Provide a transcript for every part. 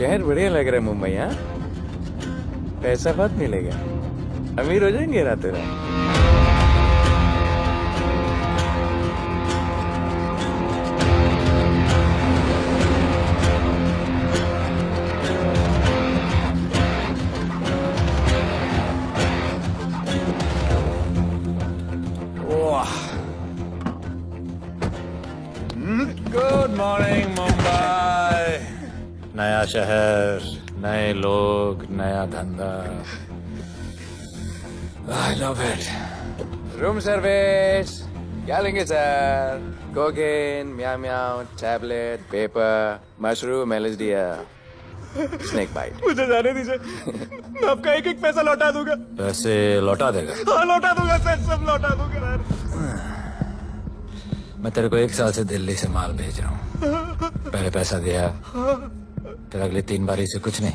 शहर बढ़िया लग रहा है मुंबई। हाँ, पैसा बहुत मिलेगा, अमीर हो जाएंगे रातों रात। Good morning Mumbai. नया शहर, नए लोग, नया धंधा। I love it. Room service क्या लेंगे सर? कोकेन, म्याऊ म्याऊ, tablet, paper, mushroom, LSD, snake bite. मुझे जाने दीजिए, मैं आपका एक एक पैसा लौटा दूंगा। पैसे लौटा देगा? हाँ लौटा दूंगा सर, सब लौटा दूंगा सर। मैं तेरे को 1 साल से दिल्ली से माल भेज रहा हूँ। पहले पैसा दिया, फिर अगली 3 बारी से कुछ नहीं।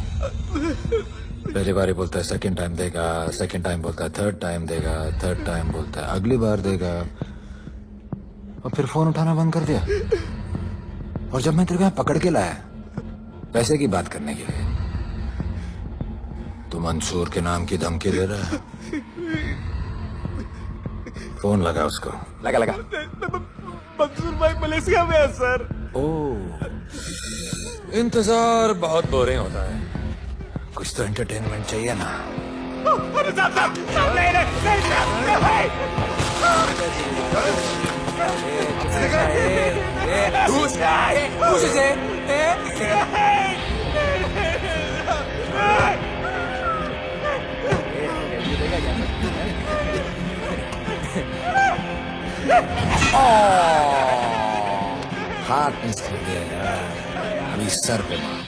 पहली बारी बोलता है सेकंड टाइम देगा, सेकंड टाइम बोलता है थर्ड टाइम देगा, थर्ड टाइम बोलता है अगली बार देगा, और फिर फोन उठाना बंद कर दिया। और जब मैं तेरे को यहाँ पकड़ के लाया पैसे की बात करने के लिए, तो मंसूर के नाम की धमकी दे रहा है। फोन लगा उसको। लगा। मंसूर भाई मलेशिया में है सर। ओह, इंतजार बहुत बोरिंग होता है, कुछ तो एंटरटेनमेंट चाहिए ना। अरे साहब हाथ मिस कर दिया यार, अभी सर पे मार।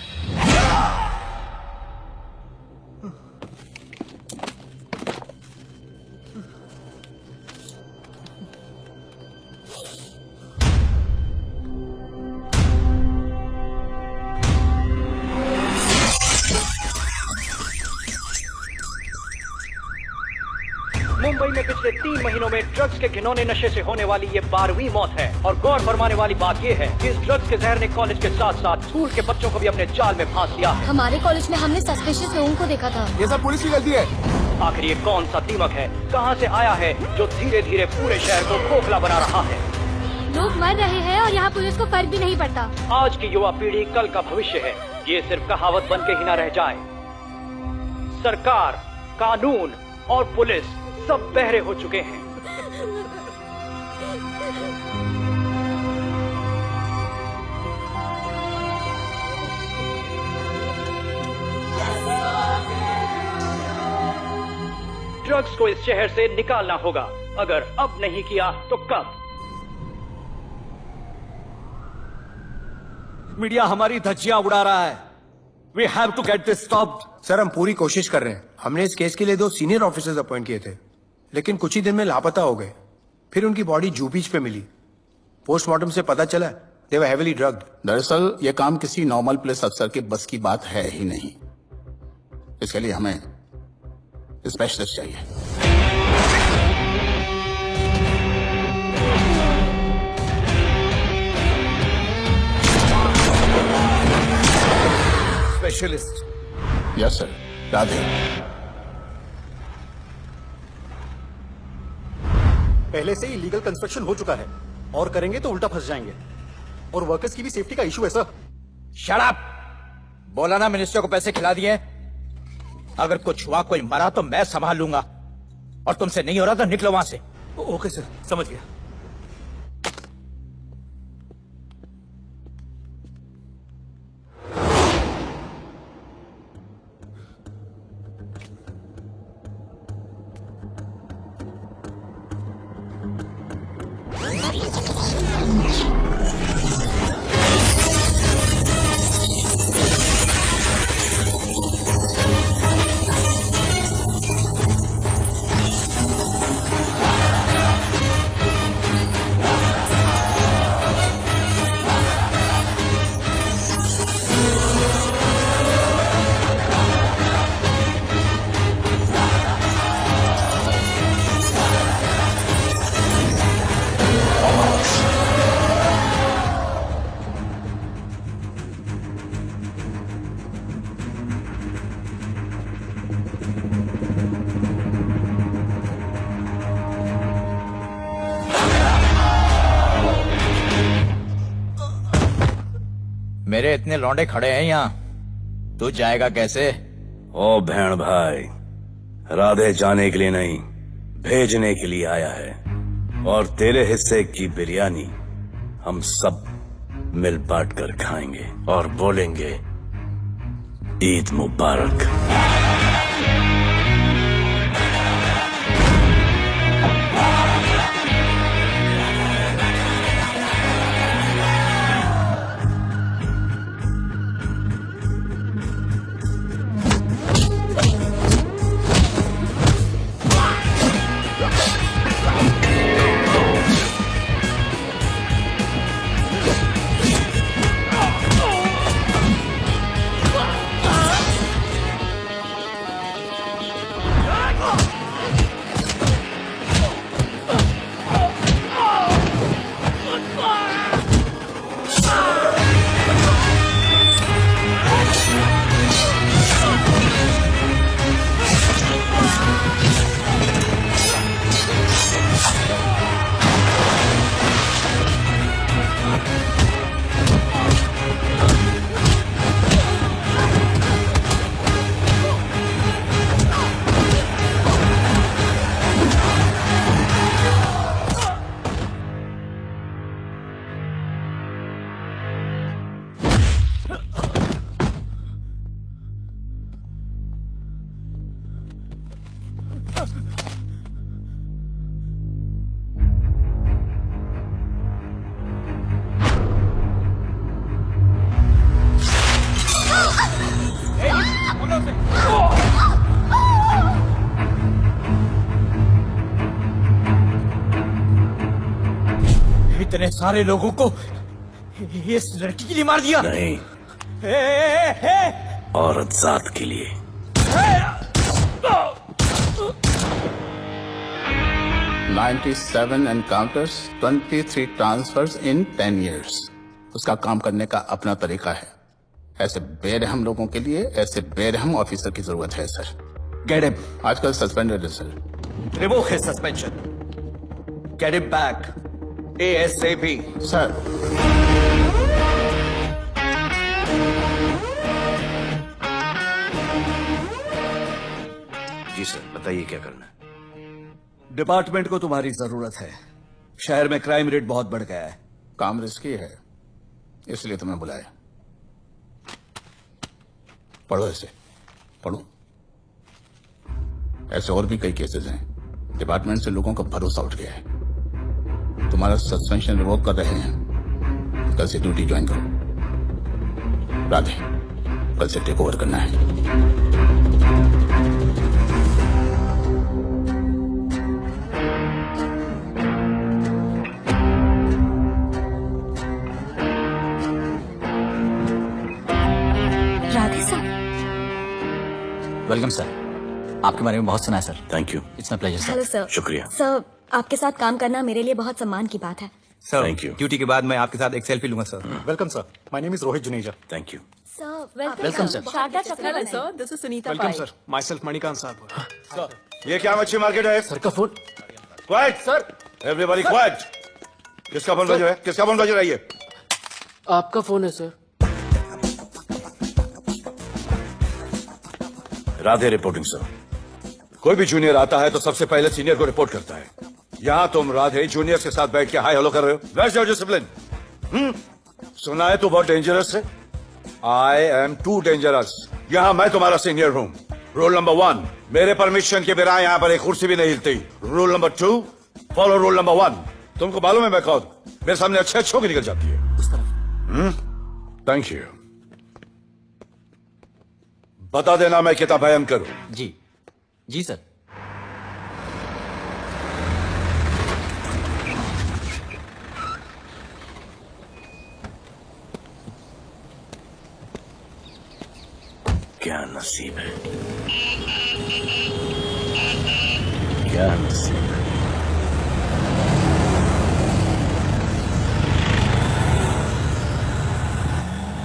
मुंबई में पिछले 3 महीनों में ड्रग्स के घिनौने नशे से होने वाली ये 12वीं मौत है। और गौर फरमाने वाली बात ये है कि इस ड्रग्स के जहर ने कॉलेज के साथ साथ स्कूल के बच्चों को भी अपने जाल में फांस लिया है। हमारे कॉलेज में हमने सस्पिशियस लोगों को देखा था। ये सब पुलिस की गलती है। आखिर ये कौन सा दीमक है, कहां से आया है, जो धीरे धीरे पूरे शहर को खोखला बना रहा है? लोग मर रहे हैं और यहाँ पुलिस को फर्क भी नहीं पड़ता। आज की युवा पीढ़ी कल का भविष्य है, ये सिर्फ कहावत बन के ही न रह जाए। सरकार, कानून और पुलिस सब बहरे हो चुके हैं। ड्रग्स को इस शहर से निकालना होगा। अगर अब नहीं किया तो कब? मीडिया हमारी धज्जियां उड़ा रहा है। We have to get this stopped. Sir हम पूरी कोशिश कर रहे हैं। हमने इस केस के लिए 2 सीनियर ऑफिसर्स अपॉइंट किए थे, लेकिन कुछ ही दिन में लापता हो गए। फिर उनकी बॉडी जू बीच पे मिली। पोस्टमार्टम से पता चला दे वर हेवीली ड्रग्ड। दरअसल ये काम किसी नॉर्मल पुलिस अफसर के बस की बात है ही नहीं। इसके लिए हमें स्पेशलिस्ट चाहिए। स्पेशलिस्ट? Yes sir. राधे, पहले से ही लीगल कंस्ट्रक्शन हो चुका है और करेंगे तो उल्टा फंस जाएंगे। और वर्कर्स की भी सेफ्टी का इशू है सर। Shut up! बोला ना मिनिस्टर को पैसे खिला दिए। अगर कुछ हुआ, कोई मरा तो मैं संभाल लूंगा, और तुमसे नहीं हो रहा तो निकलो वहां से। ओके सर, समझ गया। मेरे इतने लौंडे खड़े हैं यहाँ, तू जाएगा कैसे? ओ बहन भाई, राधे जाने के लिए नहीं, भेजने के लिए आया है। और तेरे हिस्से की बिरयानी हम सब मिल बांट कर खाएंगे और बोलेंगे ईद मुबारक। इतने सारे लोगों को इस लड़की के लिए मार दिया? नहीं, औरत जात के लिए। $97 encounters, 23 transfers in 10 years. उसका काम करने का अपना तरीका है। ऐसे बेरहम लोगों के लिए ऐसे बेरहम ऑफिसर की जरूरत है सर। Get him. आजकल सस्पेंडेड है sir. Revoke his suspension. Get him back. ASAP. Sir ji sir, बताइए क्या करना है। डिपार्टमेंट को तुम्हारी जरूरत है। शहर में क्राइम रेट बहुत बढ़ गया है। काम रिस्की है, इसलिए तुम्हें बुलाया। पढ़ो ऐसे, पढ़ो। ऐसे और भी कई केसेस हैं। डिपार्टमेंट से लोगों का भरोसा उठ गया है। तुम्हारा सस्पेंशन रिवोक कर रहे हैं। कल से ड्यूटी ज्वाइन करो। राधे, कल से टेक ओवर करना है। राधे सर। Welcome sir. आपके बारे में बहुत सुना है sir. Thank you. It's my pleasure sir. Hello sir. शुक्रिया। सर, आपके साथ काम करना मेरे लिए बहुत सम्मान की बात है। Sir, Thank you. ड्यूटी के बाद मैं आपके साथ एक सेल्फी लूंगा sir. Welcome sir, my name is Rohit Juneja. Thank you. Sir, welcome sir. Sharda Chakraborty sir, this is Sunita welcome sir, myself Manikant साहब। ये क्या मच्छी मार्केट है? सर का phone. Quiet sir, everybody quiet. किसका फोन बज रहा है? किसका फोन बज रहा है? ये आपका फोन है सर। Radhe reporting sir. कोई भी जूनियर आता है तो सबसे पहले सीनियर को रिपोर्ट करता है। यहाँ तुम राधे जूनियर के साथ बैठ के हाई हेलो कर रहे हो। Where's your discipline? सुना है तू बहुत डेंजरस है। I am too dangerous. यहाँ मैं तुम्हारा सीनियर हूँ। रूल नंबर 1, मेरे परमिशन के बिना यहाँ पर एक कुर्सी भी नहीं हिलती। Rule number 2, follow rule number 1। तुमको मालूम है मैं कौन? मेरे सामने अच्छे अच्छों की निकल जाती है। Thank you. बता देना मैं कितना भयंकर हूं। जी जी सर। क्या नसीब है, क्या नसीब है।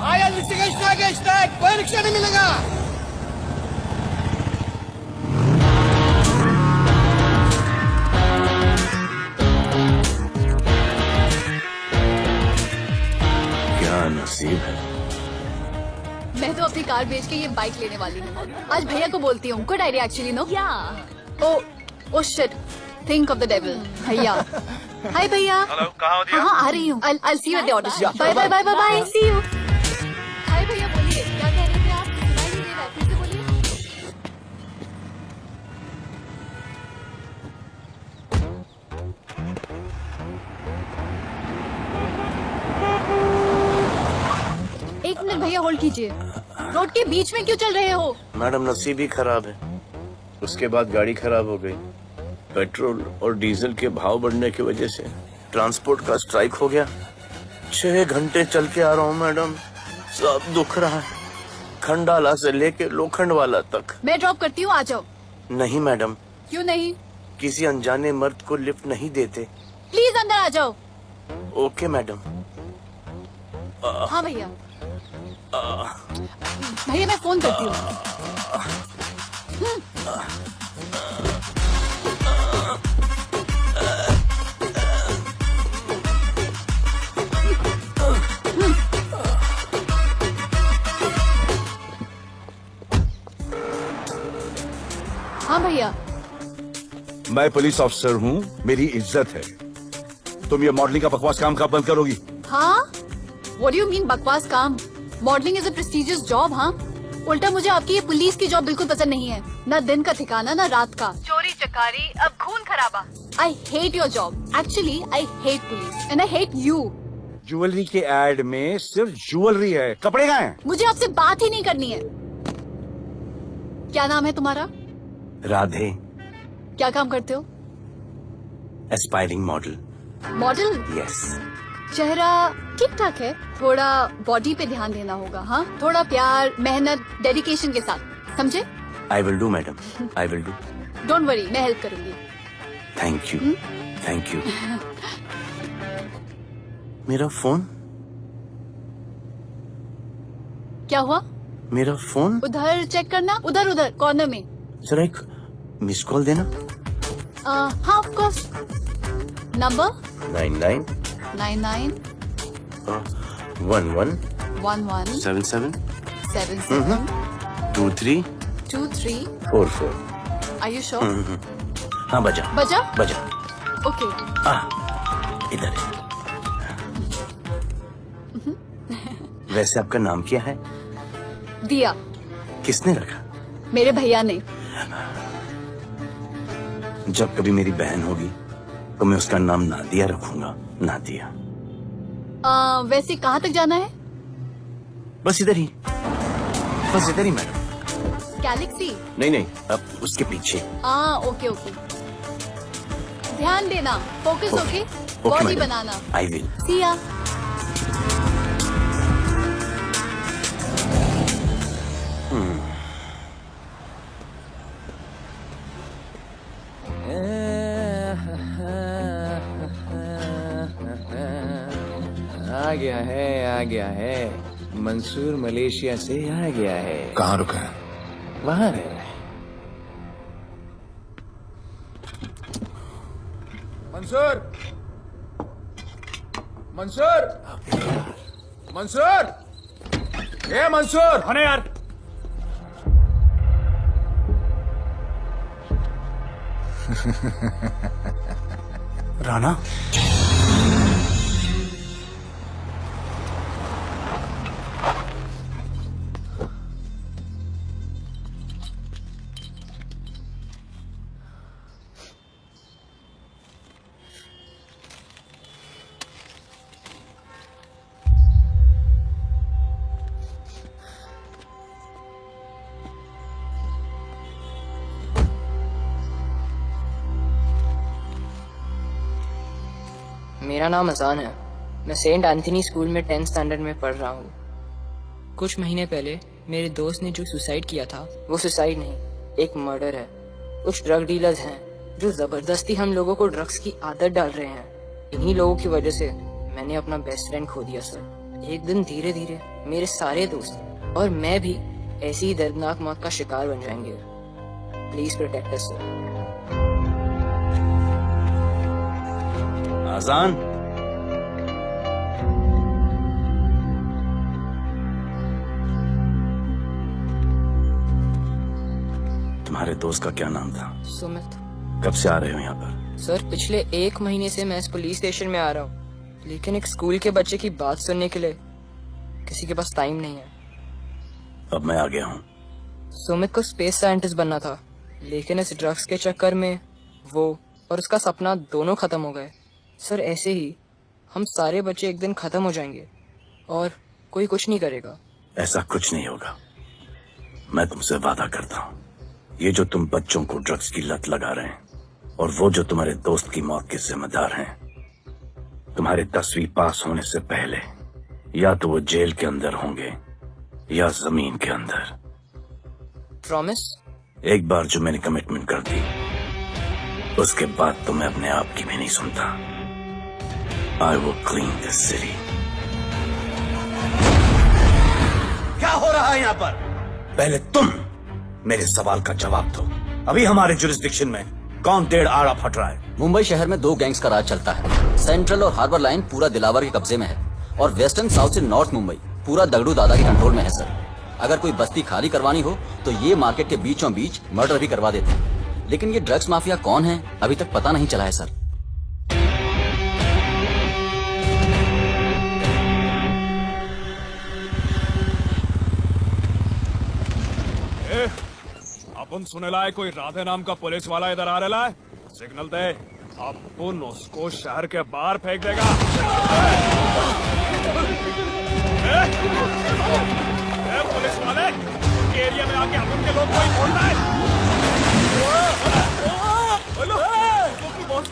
आया इन्वेस्टिगेशन आगे स्टैक, कोई रिक्शा नहीं मिलेगा। क्या नसीब है। कार बेच के ये बाइक लेने वाली हूँ। आज भैया को बोलती हूँ। Good idea actually, no? Yeah. Oh shit, think of the devil. भैया, हाय भैया। हेलो, कहाँ हो दिया? हाँ, आ रही हूँ। I'll see you at the audition. Bye bye bye bye bye, see you. Hi भैया, बोलिए क्या कह रहे थे आप? सुनाई नहीं दे रहा है, फिर से बोलिए। एक मिनट भैया, होल्ड कीजिए। रोड के बीच में क्यों चल रहे हो? मैडम, नसीब ही खराब है। उसके बाद गाड़ी खराब हो गई। पेट्रोल और डीजल के भाव बढ़ने की वजह से ट्रांसपोर्ट का स्ट्राइक हो गया। 6 घंटे चल के आ रहा हूँ मैडम, सब दुख रहा है, खंडाला से लेके लोखंडवाला तक। मैं ड्रॉप करती हूँ, आ जाओ। नहीं मैडम। क्यों नहीं? किसी अनजाने मर्द को लिफ्ट नहीं देते। प्लीज अंदर आ जाओ। Okay madam. हाँ भैया। भैया मैं फोन करती हूँ। हाँ भैया। मैं पुलिस ऑफिसर हूँ, मेरी इज्जत है। तुम ये मॉडलिंग का बकवास काम कब बंद करोगी? हाँ? What do you mean बकवास काम? Modelling is a prestigious job. हाँ, उल्टा मुझे आपकी ये पुलिस की जॉब बिल्कुल पसंद नहीं है। ना दिन का ठिकाना, ना रात का। चोरी चकारी, अब खून खराबा। I hate your job. Actually, I hate police and I hate you. Jewellery के एड में सिर्फ ज्वेलरी है, कपड़े कहाँ हैं? मुझे आपसे बात ही नहीं करनी है। क्या नाम है तुम्हारा? राधे। क्या काम करते हो? Aspiring model. मॉडल? यस। चेहरा ठीक ठाक है, थोड़ा बॉडी पे ध्यान देना होगा। हाँ, थोड़ा प्यार, मेहनत, डेडिकेशन के साथ, समझे? I will do madam, I will do. Don't worry, मैं हेल्प करूंगी। Thank you, thank you. मेरा फोन? क्या हुआ? मेरा फोन? उधर चेक करना, उधर उधर कॉर्नर में। जरा एक मिस कॉल देना। हाँ of course. Number 99 99 11 11 77 77 23 23 44। Are you sure? हाँ, बजा बजा? बजा। ओके। इधर है। वैसे आपका नाम क्या है? दिया। किसने रखा? मेरे भैया ने। जब कभी मेरी बहन होगी तो मैं उसका नाम नादिया रखूंगा, नादिया। वैसे कहाँ तक जाना है? बस इधर ही, बस इधर ही मैडम। गैलेक्सी? नहीं नहीं, अब उसके पीछे। Okay okay. ध्यान देना, focus okay. Okay body madam, बनाना। I will. See ya. आ गया है। मंसूर मलेशिया से आ गया है। कहाँ रुका है? वहाँ है। मंसूर, मंसूर, मंसूर, ये मंसूर। होने यार। राणा, मेरा नाम अजान है। मैं सेंट एंथनी स्कूल में 10th स्टैंडर्ड में पढ़ रहा हूँ। कुछ महीने पहले मेरे दोस्त ने जो सुसाइड किया था, वो सुसाइड नहीं, एक मर्डर है। कुछ ड्रग डीलर्स हैं जो जबरदस्ती हम लोगों को ड्रग्स की आदत डाल रहे हैं। इन्हीं लोगों की वजह से मैंने अपना बेस्ट फ्रेंड खो दिया सर। एक दिन धीरे धीरे मेरे सारे दोस्त और मैं भी ऐसी ही दर्दनाक मौत का शिकार बन जाएंगे। Please protect us sir. आजान, तुम्हारे दोस्त का क्या नाम था? सुमित। कब से आ रहे हो यहाँ पर? सर पिछले 1 महीने से मैं इस पुलिस स्टेशन में आ रहा हूँ, लेकिन एक स्कूल के बच्चे की बात सुनने के लिए किसी के पास टाइम नहीं है। अब मैं आ गया हूँ। सुमित को स्पेस साइंटिस्ट बनना था, लेकिन इस ड्रग्स के चक्कर में वो और उसका सपना दोनों खत्म हो गए। सर ऐसे ही हम सारे बच्चे एक दिन खत्म हो जाएंगे और कोई कुछ नहीं करेगा। ऐसा कुछ नहीं होगा, मैं तुमसे वादा करता हूँ। ये जो तुम बच्चों को ड्रग्स की लत लगा रहे हैं और वो जो तुम्हारे दोस्त की मौत के जिम्मेदार हैं, तुम्हारे 10वीं पास होने से पहले या तो वो जेल के अंदर होंगे या जमीन के अंदर। प्रॉमिस? एक बार जो मैंने कमिटमेंट कर दी, उसके बाद तो मैं अपने आप की भी नहीं सुनता। I will clean this city. क्या हो रहा है यहाँ पर? पहले तुम मेरे सवाल का जवाब दो। अभी हमारे जुरिस्डिक्शन में कौन टेढ़ आड़ा फट रहा है? मुंबई शहर में 2 गैंग्स का राज चलता है। सेंट्रल और हार्बर लाइन पूरा दिलावर के कब्जे में है और वेस्टर्न साउथ से नॉर्थ मुंबई पूरा दगड़ू दादा के कंट्रोल में है सर। अगर कोई बस्ती खाली करवानी हो तो ये मार्केट के बीचों बीच मर्डर भी करवा देते हैं, लेकिन ये ड्रग्स माफिया कौन है अभी तक पता नहीं चला है सर। अपन सुनेला है कोई राधे नाम का पुलिस वाला इधर आ रहा है। सिग्नल दे, अपन उसको शहर के बाहर फेंक देगा। पुलिस वाले एरिया में आके अपन के लोग कोई बोल रहा है।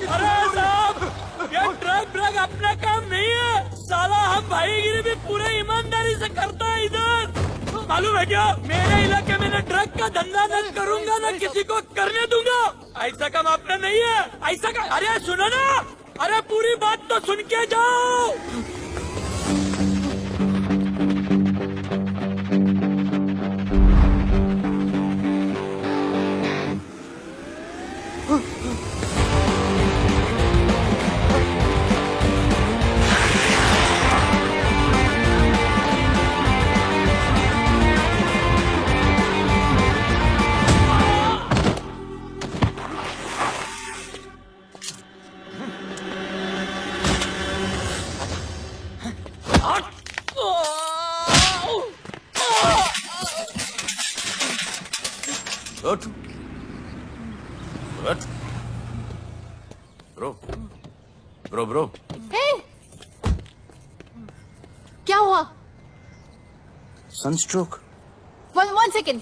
अरे साहब, ये ड्रग अपना काम नहीं है साला। हम भाईगिरी भी पूरे ईमानदारी से करता है इधर, मालूम है क्या? मेरे इलाके में न ड्रग का धंधा न करूंगा न किसी को करने दूंगा। ऐसा काम अपना नहीं है। ऐसा का अरे सुनो ना, अरे पूरी बात तो सुन के जाओ। Good. Good. Bro. Hey! क्या हुआ? Sunstroke. One second.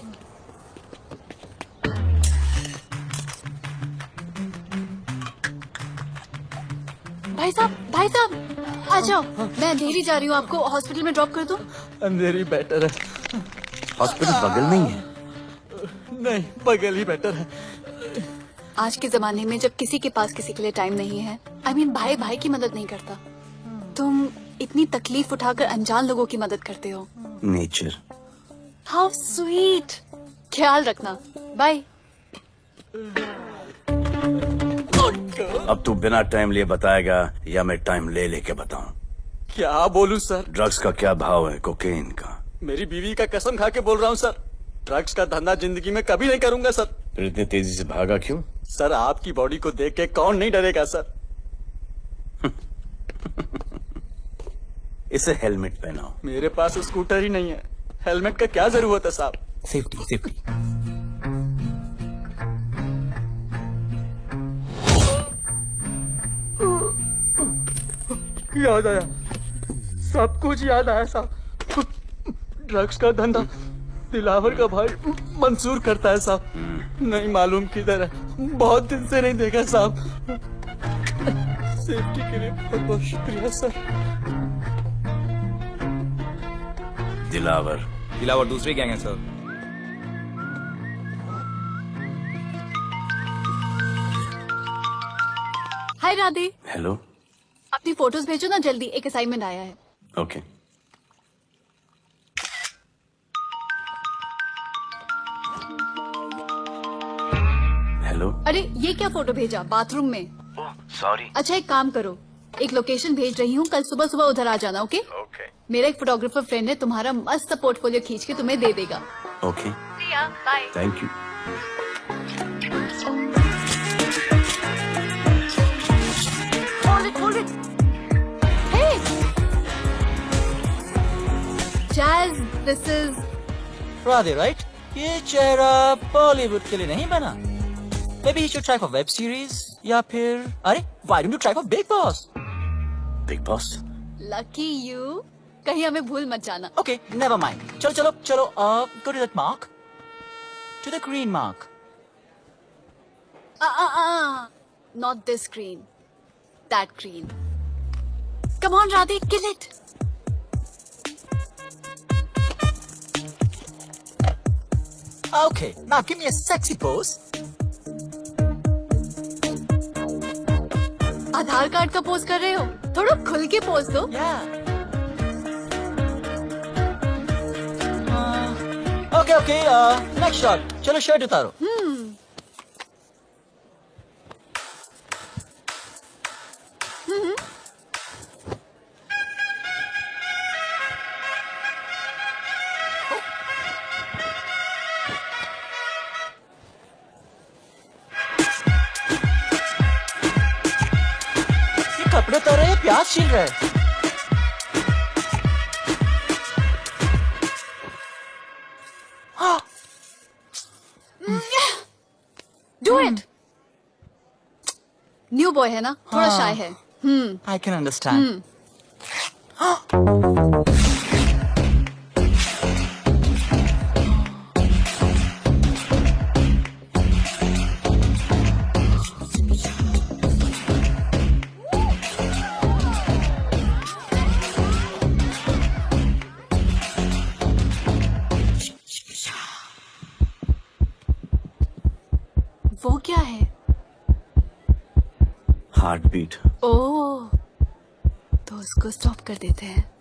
भाई साहब, आ जाओ। मैं अंधेरी जा रही हूँ, आपको हॉस्पिटल में ड्रॉप कर दूँ? अंधेरी बेटर है। हॉस्पिटल बगल नहीं है? नहीं, बगल ही बेटर है। आज के जमाने में जब किसी के पास किसी के लिए टाइम नहीं है, I mean, भाई भाई की मदद नहीं करता, तुम इतनी तकलीफ उठाकर अनजान लोगों की मदद करते हो। नेचर। How sweet. ख्याल रखना। बाय। अब तू बिना टाइम लिए बताएगा या मैं टाइम ले लेके बताऊं? क्या बोलूं सर? ड्रग्स का क्या भाव है कोकेन का? मेरी बीवी का कसम खा के बोल रहा हूँ सर, ड्रग्स का धंधा जिंदगी में कभी नहीं करूंगा सर। फिर इतनी तेजी से भागा क्यों? सर आपकी बॉडी को देख के कौन नहीं डरेगा सर। इसे हेलमेट पहनाओ। मेरे पास स्कूटर ही नहीं है, हेलमेट का क्या जरूरत है साहब? सेफ्टी। याद आया, सब कुछ याद आया साहब। ड्रग्स का धंधा दिलावर का भाई मंसूर करता है साहब। नहीं मालूम किधर है, बहुत दिन से नहीं देखा साहब। सेफ्टी के लिए बहुत बहुत शुक्रिया सर। दिलावर दूसरी गैंग है सर। हाय राधे। हेलो। अपनी फोटोज भेजो ना जल्दी, एक असाइनमेंट आया है। ओके। हेलो। अरे ये क्या फोटो भेजा बाथरूम में? सॉरी। अच्छा एक काम करो, एक लोकेशन भेज रही हूँ, कल सुबह सुबह उधर आ जाना। ओके? मेरा एक फोटोग्राफर फ्रेंड है, तुम्हारा मस्त पोर्टफोलियो खींच के तुम्हें दे देगा। Okay. Bye. Thank you. This is Radhe right? ये चेहरा बॉलीवुड के लिए नहीं बना. Maybe he should try for web series या फिर अरे why don't you try for Big Boss? Big boss. Lucky you. कहीं हमें भूल मत जाना. Okay, never mind. चलो. Go to that mark. To the green mark. Not this green. That green. Come on, Radhe, kill it. Okay, now give me a sexy pose. Aadhaar card का pose कर रहे हो? थोड़ा खुल के pose दो. Okay. Next shot. चलो shirt उतारो. ये कपड़े उतारे हैं, प्याज छील रहे हैं. Do it. न्यू बॉय है ना, थोड़ा शाय है. I can understand. वो क्या है? Heart beat. ओह, तो उसको स्टॉप कर देते हैं.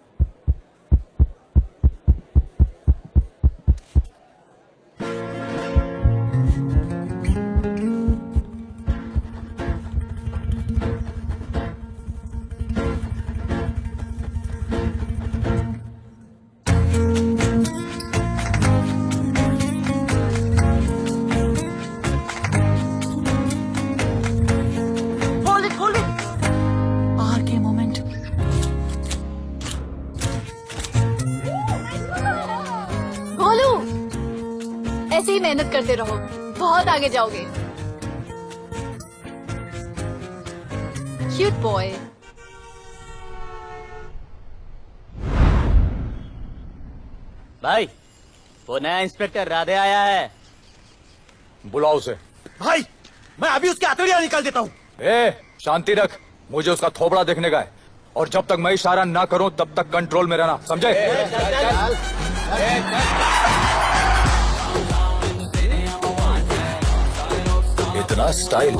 ऐसे ही मेहनत करते रहो, बहुत आगे जाओगे. Cute boy. भाई, वो नया इंस्पेक्टर राधे आया है. बुलाओ उसे. भाई, मैं अभी उसके हथेलियां निकाल देता हूँ. शांति रख. मुझे उसका थोबड़ा देखने का है, और जब तक मैं इशारा ना करूं तब तक कंट्रोल में रहना, समझे? इतना स्टाइल.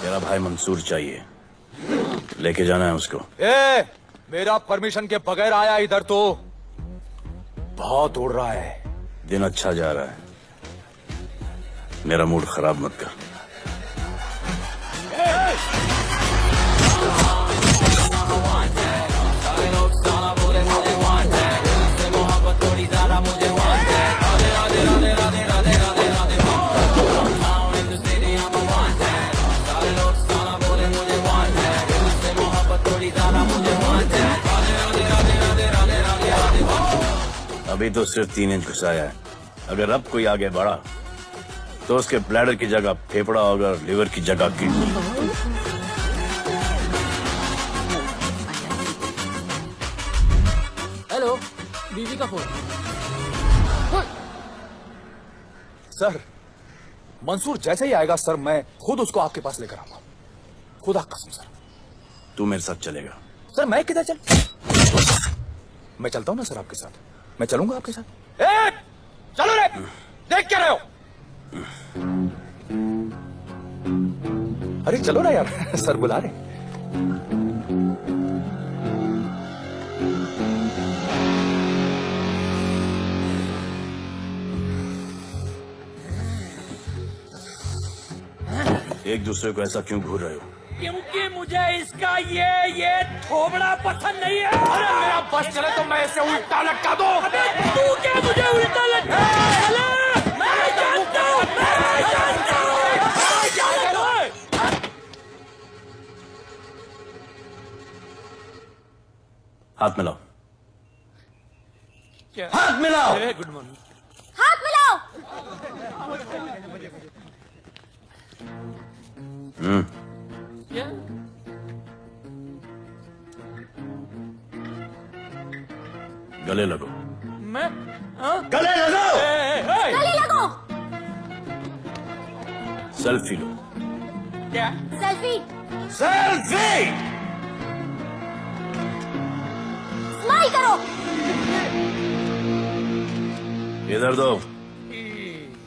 मेरा भाई मंसूर चाहिए, लेके जाना है उसको. मेरा परमिशन के बगैर आया इधर तो. बहुत उड़ रहा है. दिन अच्छा जा रहा है, मेरा मूड खराब मत कर. अभी तो सिर्फ 3 इंच घुसाया है. अगर अब कोई आगे बढ़ा तो उसके ब्लैडर की जगह फेफड़ा होगा और लिवर की जगह किडनी. हेलो, बीवी का फोन. सर, मंसूर जैसे ही आएगा सर, मैं खुद उसको आपके पास लेकर आऊंगा. खुदा कसम सर. तू मेरे साथ चलेगा? सर मैं किधर मैं चलता हूँ ना सर आपके साथ. मैं चलूंगा आपके साथ. चलो रे. देख क्या रहे हो? अरे चलो ना यार. सर बुला रहे. एक दूसरे को ऐसा क्यों घूर रहे हो? क्योंकि मुझे इसका ये थोबड़ा पसंद नहीं है. अरे मेरा बस चले तो मैं इसे उल्टा लटका दूं. अबे तू क्या मुझे उल्टा लटका? हाथ मिलाओ। क्या? हाथ मिलाओ। Good morning. हाथ मिलाओ। क्या? गले लगो। मैं हाँ? गले लगो। गले लगो। सेल्फी लो। क्या? सेल्फी। सेल्फी। स्माइल करो। इधर दो।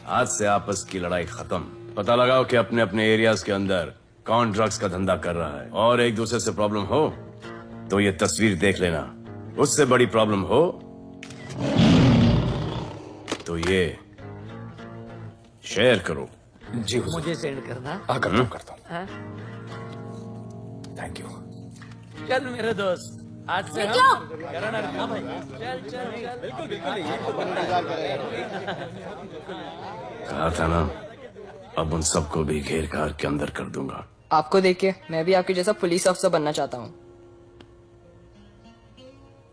आज से आपस की लड़ाई खत्म। पता लगाओ कि अपने अपने एरियाज के अंदर कौन ड्रग्स का धंधा कर रहा है, और एक दूसरे से प्रॉब्लम हो तो ये तस्वीर देख लेना। उससे बड़ी प्रॉब्लम हो तो ये शेयर करो। जी मुझे सेंड करना। हाँ करता हूँ। हाँ? Thank you. चल मेरे दोस्त, आज से निकलो। करण हाँ भाई, चल चल चल। बिल्कुल बिल्कुल। कहा था ना, अब उन सबको भी घेर घार के अंदर कर दूंगा। आपको देख के मैं भी आपके जैसा पुलिस अफसर बनना चाहता हूँ।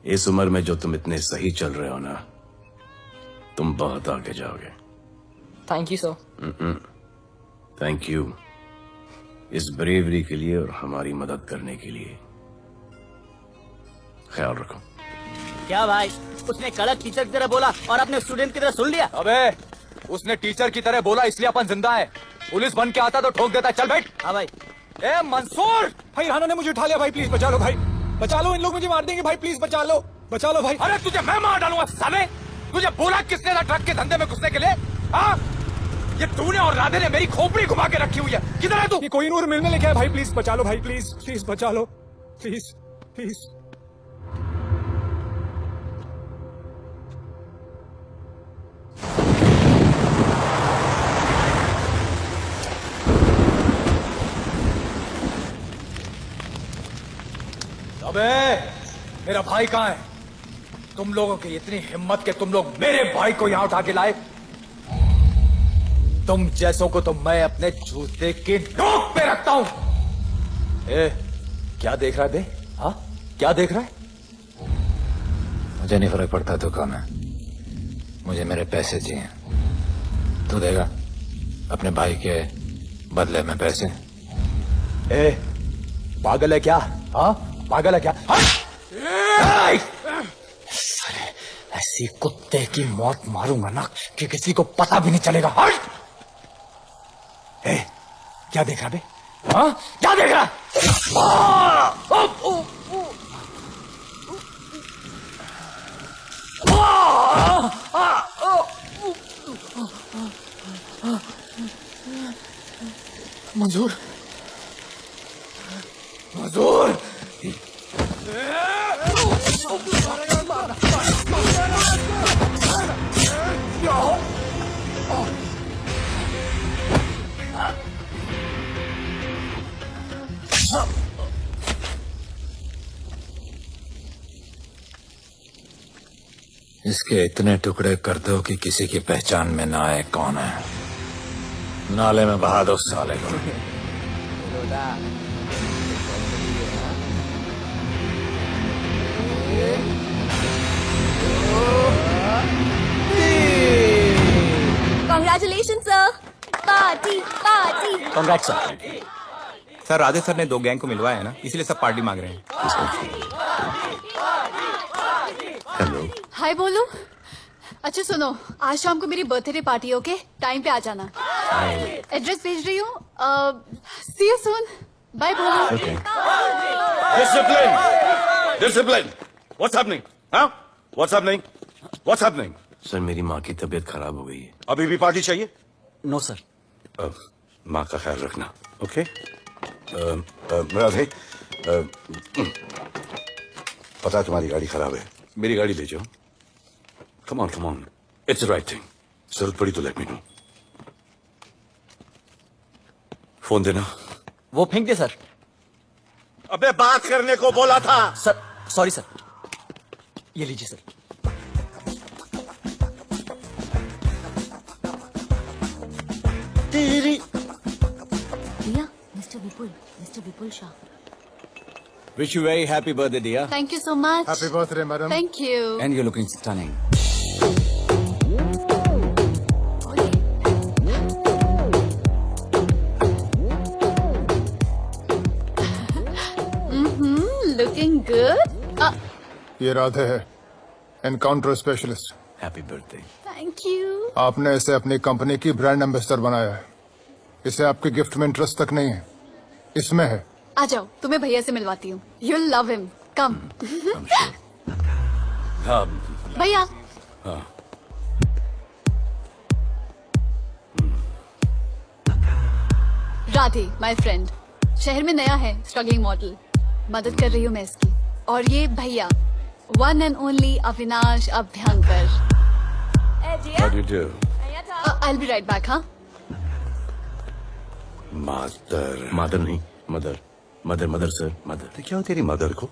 इस उम्र में जो तुम इतने सही चल रहे हो ना, तुम बहुत आगे जाओगे। Thank you sir. Thank you इस ब्रेवरी के लिए और हमारी मदद करने के लिए। ख्याल रखो। क्या भाई, उसने कड़क टीचर की तरह बोला और अपने स्टूडेंट की तरह सुन लिया। अबे उसने टीचर की तरह बोला इसलिए अपन जिंदा है। पुलिस बन के आता तो ठोक देता। चल बैठ। हाँ भाई। ए मंसूर, भाई राना ने मुझे उठा लिया भाई, प्लीज बचा लो भाई, बचा लो, इन लोग मुझे मार देंगे भाई, प्लीज बचा लो भाई। अरे तुझे मैं मार डालूंगा साले। तुझे बोला किसने था ट्रक के धंधे में घुसने के लिए? हाँ, ये तूने और राधे ने मेरी खोपड़ी घुमा के रखी हुई है। किधर है तू? ये कोई नूर मिलने लेके आया भाई, प्लीज बचा लो भाई, प्लीज प्लीज बचा लो, प्लीज प्लीज। अबे मेरा भाई कहाँ है? तुम लोगों की इतनी हिम्मत कि तुम लोग मेरे भाई को यहाँ उठा के लाए। तुम जैसों को तो मैं अपने जूते की नोक पे रखता हूँ। ए, क्या देख रहा है बे? हाँ, क्या देख रहा है? मुझे नहीं फर्क पड़ता तू कौन है, मुझे मेरे पैसे चाहिए। तू देगा अपने भाई के बदले में पैसे? ए, पागल है क्या? हाँ, पागल है क्या? ऐसी कुत्ते की मौत मारूंगा ना कि किसी को पता भी नहीं चलेगा। हट! ए, क्या देख रहा बे? हाँ, क्या देख रहा? मंजूर, मंजूर। इसके इतने टुकड़े कर दो कि किसी की पहचान में ना आए कौन है। नाले में बहा दो साले को। Congratulations, sir. Party party. Congrats sir. Radhe sir ने 2 गैंग को मिलवाया है ना, इसलिए सब पार्टी मांग रहे हैं। हेलो। हाय बोलू। अच्छा सुनो, आज शाम को मेरी बर्थडे पार्टी, ओके? टाइम पे आ जाना। एड्रेस भेज रही हूँ। See you soon. बाय बोलू। Discipline, discipline. What's happening? हाँ, what's happening? What's happening? Sir, मेरी माँ की तबीयत खराब हो गई है। अभी भी पार्टी चाहिए? No sir. माँ का ख्याल रखना, ओके? राधे, पता है तुम्हारी गाड़ी खराब है, मेरी गाड़ी ले जाओ। Come on, come on, it's the right thing. जरूरत पड़ी तो लेट मी नो। फोन देना। वो फेंक दे सर। अबे बात करने को बोला था। Sir sorry sir. ये लीजिए सर। भैया, mister Vipul Shah. Wish you very happy birthday, dear. Thank you so much. Happy birthday, madam. Thank you. And you're looking stunning. Looking good. ये राधे है, encounter specialist. Happy birthday. Thank you. आपने इसे अपनी company की brand ambassador बनाया है। इसे आपके गिफ्ट में इंटरेस्ट तक नहीं है, इसमें है। आ जाओ, तुम्हें भैया से मिलवाती हूँ। You'll love him. Come. हाँ। भैया। हाँ। Radhe, my friend. शहर में नया है, स्ट्रगलिंग मॉडल। मदद कर रही हूँ मैं इसकी। और ये भैया, one and only Avinash Abhyankar. How do you do? I'll be right back, हाँ? मदर नहीं, मदर सर, मदर। तो क्या हो तेरी मदर को?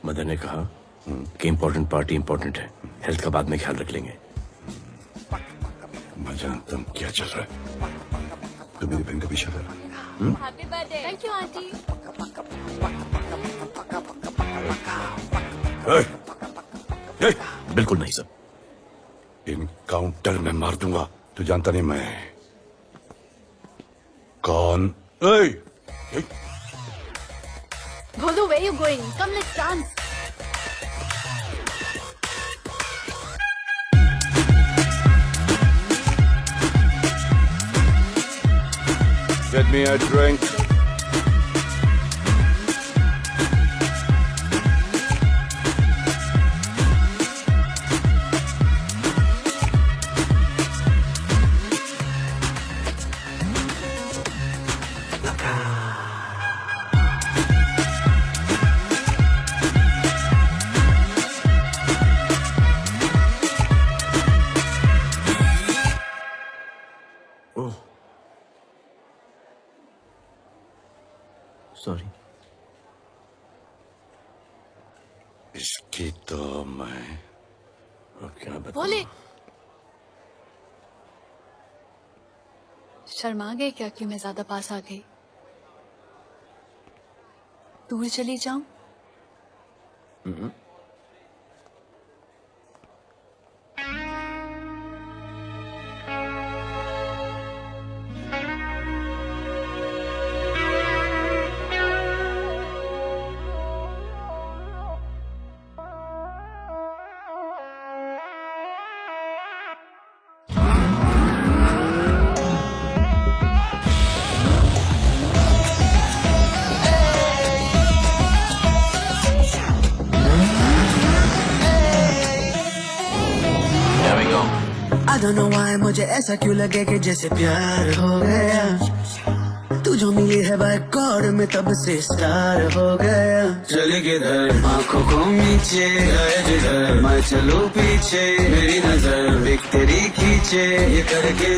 मदर ने कहा कि इम्पोर्टेंट पार्टी इम्पोर्टेंट है, हेल्थ का बाद में ख्याल रख लेंगे। मैं जानता हूँ क्या चल रहा है। तो मेरी बहन का पीछा कर। Happy birthday. Thank you, aunty. बिल्कुल नहीं सर। इनकाउंटर में मार दूंगा। तू जानता नहीं मैं कौन? ए! Bolo, where you going? Come, let's dance. Get me a drink. Sorry. इसकी तो मैं क्या बताऊं? बोले। शर्मा गए क्या कि मैं ज्यादा पास आ गई? दूर चली जाऊं? I don't know why मुझे ऐसा क्यों लगे कि जैसे प्यार हो गया। तू जो मिली है बाय गॉड में तब से स्टार हो गया। चले किधर आंखों को नीचे गए जिधर मैं चलूं पीछे मेरी नजर बिक तेरी खींचे ये करके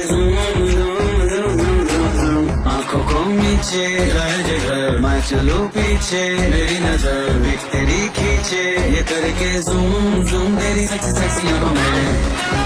आंखों को नीचे गए जिधर मैं चलूं पीछे मेरी नजर बिक तेरी खींचे ये करके जूम जूम तेरी सेक्सी सेक्सी आंखों में।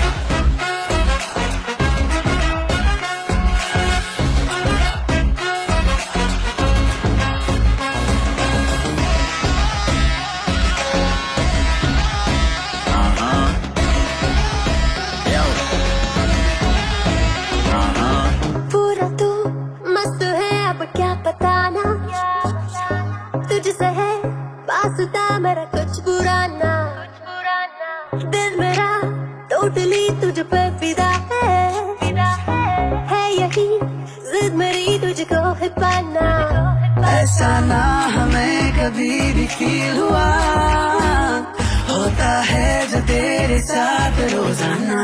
मेरा कुछ बुरा ना दिल मेरा टोटली तुझ पे फिदा है यही जिद मेरी तुझको है पाना। ऐसा ना हमें कभी भी फील हुआ होता है जो तेरे साथ रोजाना।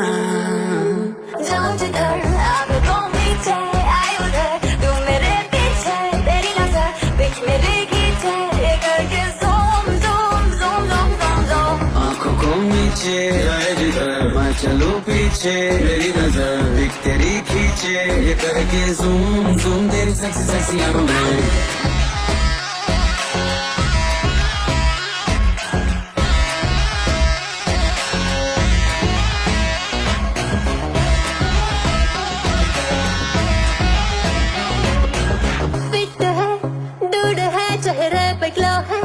जाऊं जिधर आंखों नीचे आई उधर तू मेरे पीछे तेरी नजर बिच मेरे खींचे ये करके नीचे आए जिधर मैं चलूं पीछे मेरी नजर बिक तेरी खींचे ये करके जूम जूम तेरी सेक्सी सेक्सी आंखों में। फिट है डूड है चेहरे पे ग्लो है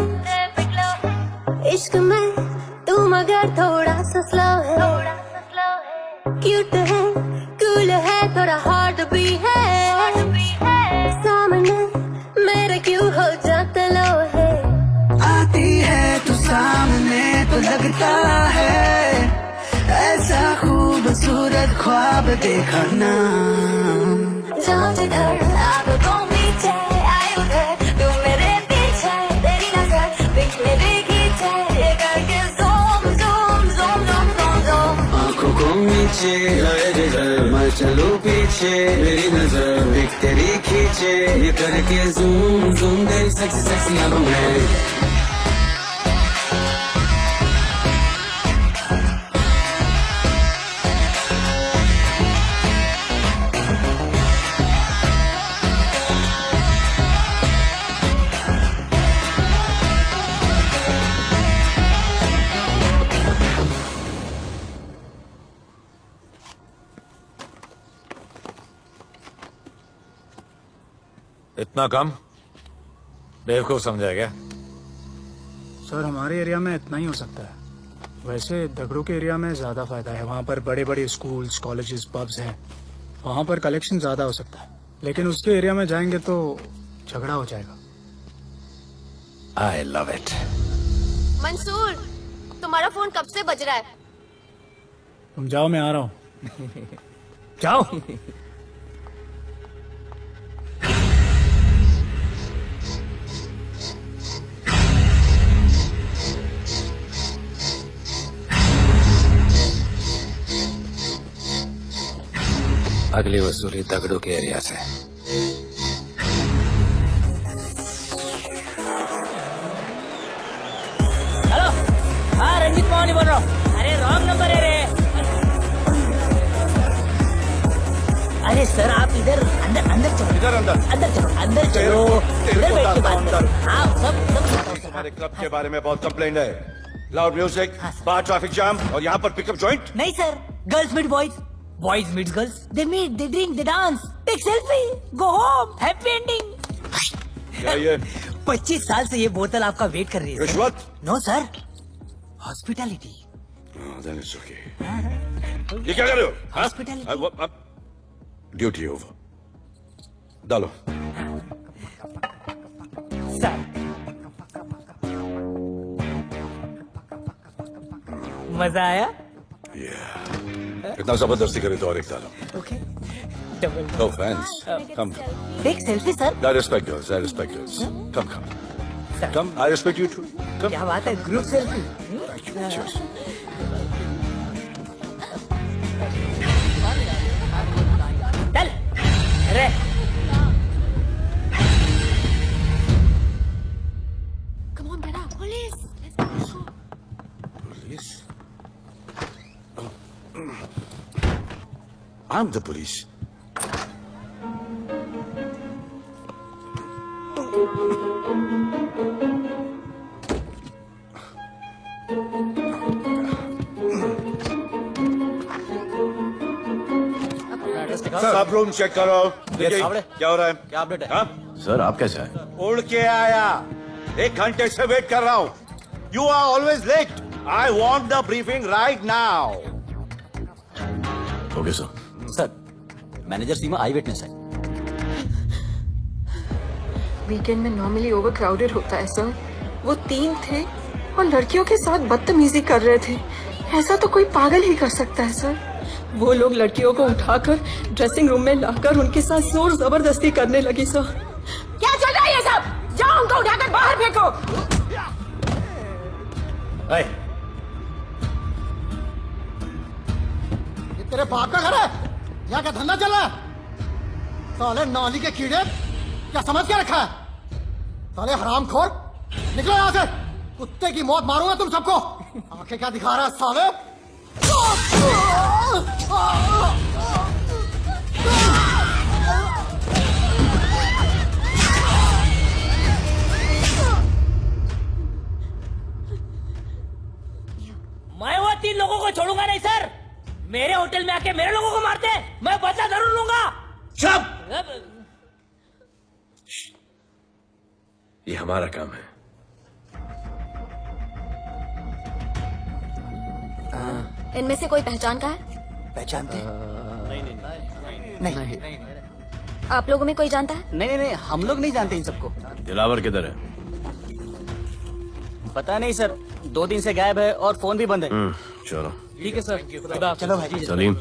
इश्क में तू मगर थोड़ा सा स्लो है, क्यूट है, कूल है, थोड़ा हार्ड भी है, सामने मेरे क्यों हो जाता लो है। आती है तू सामने तो लगता है ऐसा खूबसूरत ख्वाब देखा ना। जाओ जिधर आंखों पीछे आए उधर, तू मेरे पीछे तेरी नजर बीच मेरे खींचे, ये करके zoom zoom zoom zoom zoom zoom. आंखों को नीचे लाए जिधर मैं चलूं पीछे, मेरी नजर एक तेरी खींचे, ये करके ज़ूम ज़ूम तेरी सेक्सी सेक्सी आंखों में। इतना कम बेवकूफ समझा क्या? सर हमारे एरिया में इतना ही हो सकता है। वैसे दगड़ों के एरिया में ज्यादा फायदा है, वहाँ पर बड़े बड़े स्कूल्स, कॉलेजेस, पब्स हैं, वहाँ पर कलेक्शन ज्यादा हो सकता है। लेकिन उसके एरिया में जाएंगे तो झगड़ा हो जाएगा। आई लव इट। मंसूर, तुम्हारा फोन कब से बज रहा है? तुम जाओ, मैं आ रहा हूँ। जाओ। अगली वसूली दगड़ों के एरिया से। हेलो, हाँ रंजीत मोहन बोल रहा हूँ। अरे रॉन्ग नंबर है रे। अरे सर आप इधर अंदर अंदर चलो, इधर अंदर अंदर चलो, अंदर चलो, इधर बैठ के बात करो। हाँ सब हमारे क्लब के बारे में बहुत कंप्लेंट है। लाउड म्यूजिक, बाहर ट्रैफिक जाम और यहाँ पर पिकअप जॉइंट। नहीं sir, girls meet boys, boys meet girls, they meet, they drink, they dance, take selfie, go home, happy ending. क्या ये? 25 साल से ये बोतल आपका वेट कर रही है। रिश्वत? No sir, hospitality. Then it's okay. ये क्या कर रहे हो? हॉस्पिटैलिटी। Duty over. डालो। सर मजा आया? इतना जबरदस्ती करे तो और एक डालो। Okay. Double. No offense. Come. Take selfie sir. I respect girls. I respect girls. Come. Come. I respect you too. Come. क्या बात है, group selfie. Thank you. Cheers. चल, अरे Come on, बेटा, police. Let's go. Police? I'm the police. सब room check करो। देखिए क्या हो रहा है? क्या अपडेट है? हाँ? सर आप कैसे आए? उड़ के आया, 1 घंटे से वेट कर रहा हूँ। You are always late. I want the briefing right now. Okay sir. Sir, manager Seema I witness है। वीकेंड में नॉर्मली ओवर क्राउडेड होता है सर। वो 3 थे और लड़कियों के साथ बदतमीजी कर रहे थे। ऐसा तो कोई पागल ही कर सकता है सर। वो लोग लड़कियों को उठाकर ड्रेसिंग रूम में लाकर उनके साथ जोर जबरदस्ती करने लगी सर। क्या चल रहा है ये सब? जाओ उनको उठाकर बाहर फेंको। ये तेरे बाप का घर है? यहाँ क्या धंधा चल रहा है? साले नौली के कीड़े, क्या समझ के रखा है? साले हरामखोर, निकलो यहाँ से। कुत्ते की मौत मारूंगा तुम सबको। आंखें क्या दिखा रहा है साले? मैं वो 3 लोगों को छोड़ूंगा नहीं सर। मेरे होटल में आके मेरे लोगों को मारते हैं, मैं बदला जरूर लूंगा। चुप! ये हमारा काम है। इनमें से कोई पहचान का है? पहचानते हैं? नहीं। आप लोगों में कोई जानता है? नहीं, हम लोग नहीं जानते इन सबको। दिलावर किधर है? पता नहीं सर, 2 दिन से गायब है और फोन भी बंद है। चलो ठीक है सर, चलो भाई। सलीम,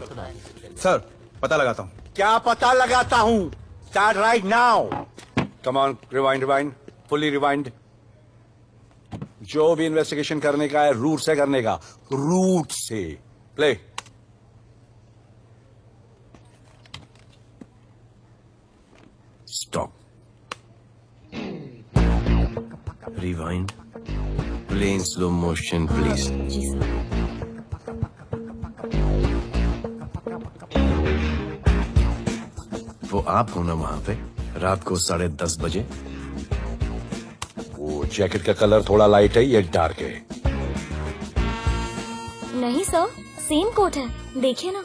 सर पता लगाता हूँ। क्या पता लगाता हूँ? Start right now. Come on, rewind, fully rewind. जो भी इन्वेस्टिगेशन करने का है रूट से करने का, रूट से। Play. Stop, rewind, play in slow motion please. जी सर। वो आप हो ना वहां पे रात को 10:30 बजे? वो जैकेट का कलर थोड़ा लाइट है, ये डार्क है। नहीं सर, सेम कोट है, देखिए ना।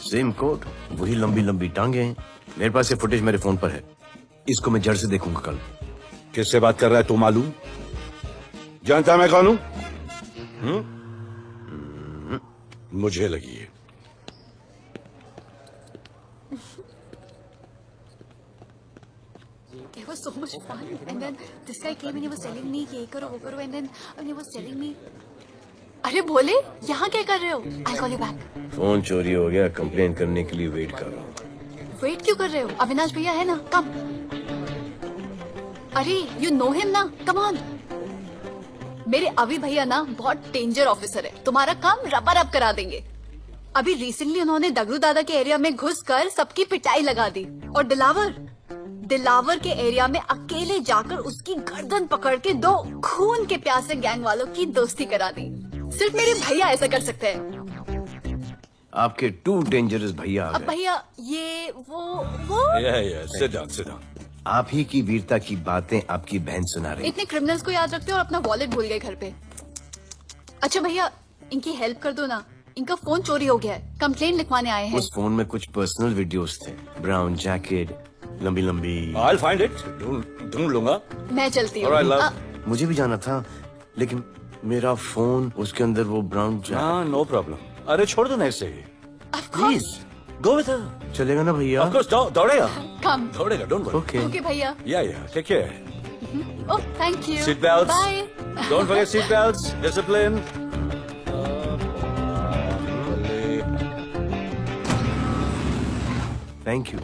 सेम कोट, वही लंबी लंबी टांगे हैं। मेरे पास ये फुटेज मेरे फोन पर है, इसको मैं जड़ से देखूंगा कल। किससे बात कर रहा है तू? मालूम? जानता मैं कौन हूं? मुझे लगी है। It was so much fun, and then this guy came and he was telling me ये करो वो करो, and then he was telling me, अरे भोले यहाँ क्या कर रहे हो? I'll call you back. Phone चोरी हो गया, कंप्लेन करने के लिए वेट कर रहा हूँ। वेट क्यों कर रहे हो? अविनाश भैया है ना, कम। अरे you know him ना, come on. मेरे अभी भैया ना बहुत डेंजर ऑफिसर है, तुम्हारा काम रपा रप करा देंगे। अभी रिसेंटली उन्होंने दगड़ू दादा के एरिया में घुसकर सबकी पिटाई लगा दी, और दिलावर के एरिया में अकेले जाकर उसकी गर्दन पकड़ के 2 खून के प्यासे गैंग वालों की दोस्ती करा दी। सिर्फ मेरे भैया ऐसा कर सकते हैं। आपके 2 डेंजरस भैया आ अब गए। भैया ये वो sit down. आप ही की वीरता की बातें आपकी बहन सुना रही। इतने क्रिमिनल्स को याद रखते हो और अपना वॉलेट भूल गए घर पे। अच्छा भैया, इनकी हेल्प कर दो ना, इनका फोन चोरी हो गया है, कंप्लेन लिखवाने आए हैं। उस फोन में कुछ पर्सनल वीडियोस थे, ब्राउन जैकेट, लंबी लंबी। I'll find it. ढूंढ लूंगा। मैं चलती हूँ। Alright, love. मुझे भी जाना था, लेकिन मेरा फोन, उसके अंदर वो ब्राउन जैकेट। हाँ, नो प्रॉब्लम। अरे छोड़ दो ना इसे। Please go with her. चलेगा ना भैया? ऑफ कोर्स, दौड़ेगा। कम। दौड़ेगा, डोंट वरी। ओके भैया। Yeah take care. Oh thank you. Seat belts. Bye. Don't forget seat belts, discipline. Thank you.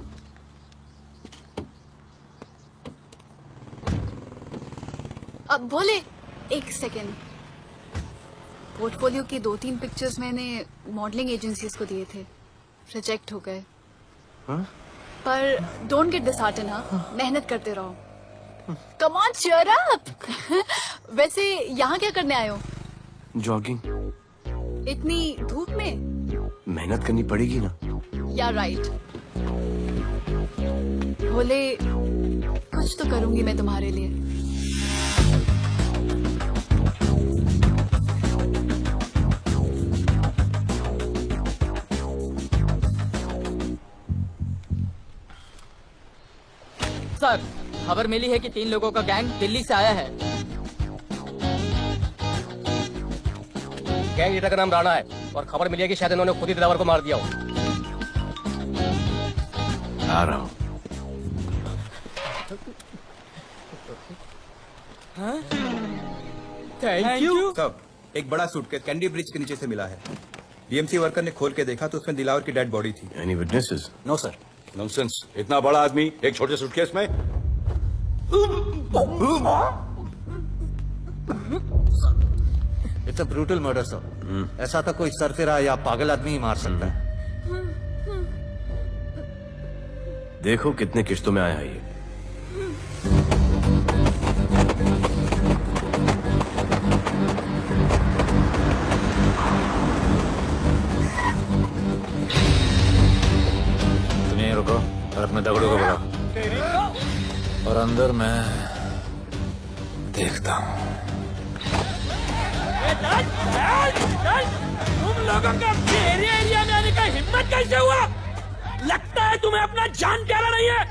अब बोले, एक सेकेंड। पोर्टफोलियो की 2-3 पिक्चर्स मैंने मॉडलिंग एजेंसीज को दिए थे, रिजेक्ट हो गए। पर डोंट गेट डिसहार्टन, हाँ, मेहनत करते रहो। Come on cheer up. वैसे यहाँ क्या करने आए हो? जॉगिंग। इतनी धूप में? मेहनत करनी पड़ेगी ना। या राइट। भोले, कुछ तो करूंगी मैं तुम्हारे लिए। सर, खबर मिली है कि 3 लोगों का गैंग दिल्ली से आया है। गैंग लीडर का नाम राणा है और खबर मिली है कि शायद इन्होंने खुद ही दिलावर को मार दिया हो। आ रहा हूँ। Thank you. सब एक बड़ा सूटकेस कैंडी ब्रिज के नीचे से मिला है। बीएमसी वर्कर ने खोल के देखा तो उसमें दिलावर की डेड बॉडी थी। Any witnesses? No sir. Nonsense, इतना बड़ा आदमी एक छोटे सूटकेस में? It's a brutal murder sir. ऐसा तो कोई सरफिरा या पागल आदमी ही मार सकता है। देखो कितने किश्तों में आया है ये। तुम यहीं रुको और अपने दगड़ों को बुलाओ, और अंदर मैं देखता हूँ। तुम लोगों का मेरे एरिया में आने का हिम्मत कैसे हुआ? लगता है तुम्हें अपना जान प्यारा नहीं है।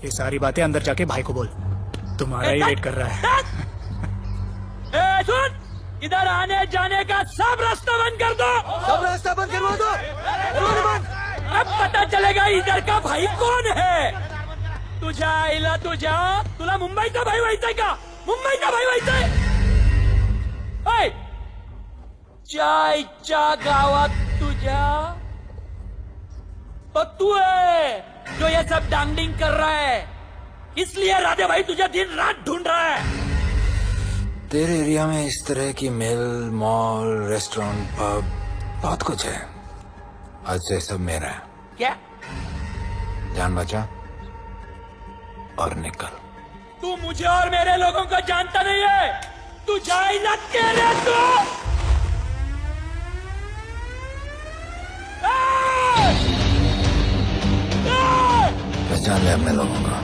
ये सारी बातें अंदर जाके भाई को बोल, तुम्हारा ही वेट कर रहा है। सुन, इधर आने जाने का सब रास्ता बंद कर दो। सब रास्ता बंद करवा दो। अब पता चलेगा इधर का भाई कौन है। तुझा इला तुझा तुला मुंबईचा भाई व्हायचाय का? मुंबईचा भाई व्हायचाय? ओय, चायच्या गावात तुझ्या तो तू है जो ये सब डांगडिंग कर रहा है, इसलिए राधे भाई तुझे दिन रात ढूंढ रहा है। तेरे एरिया में इस तरह की मिल, मॉल, रेस्टोरेंट, पब बहुत कुछ है। आज से सब मेरा है। क्या? जान बचा और निकल। तू मुझे और मेरे लोगों को जानता नहीं है। तू जाए ना तेरे तू। पहचान ले अपने लोगों को।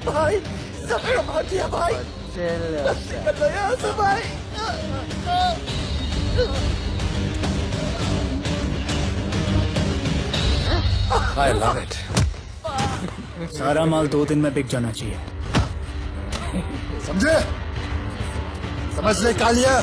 भाई सब कमा दिया भाई। निकल यहाँ से भाई। I love it. सारा माल 2 दिन में बिक जाना चाहिए। समझे? समझ ले कालिया।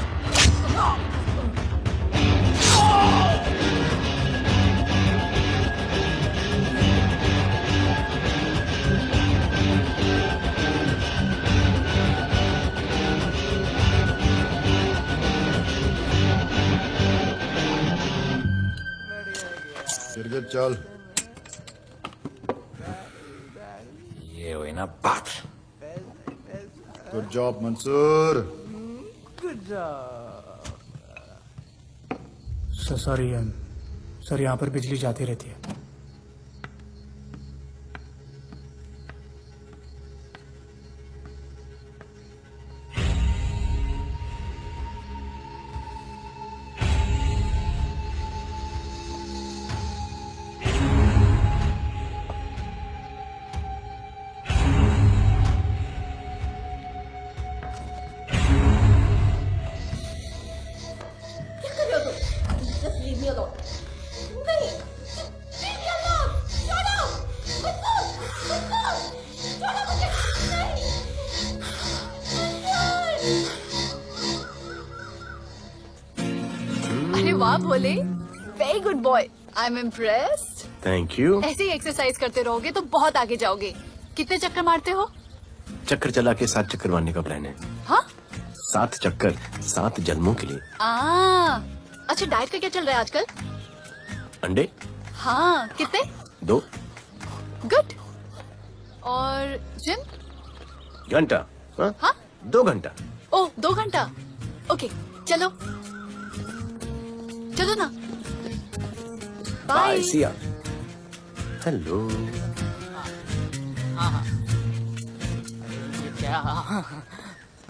गिरगिट चल। ये हुई ना बात। Good job Mansoor. Sorry sir, यहाँ पर बिजली जाती रहती है। अरे वाह Bhole, very good boy. I am impressed. Thank you. ऐसे ही एक्सरसाइज करते रहोगे तो बहुत आगे जाओगे। कितने चक्कर मारते हो? चक्कर चला के 7 चक्कर मारने का प्लान है। हाँ? 7 चक्कर 7 जन्मों के लिए। अच्छा, डाइट का क्या चल रहा है आजकल? अंडे? हाँ, कितने? 2 गुड। और जिम? घंटा। हाँ? 2 घंटा। ओह, 2 घंटा। ओके, चलो चलो ना। बाय। सिया। हेलो। क्या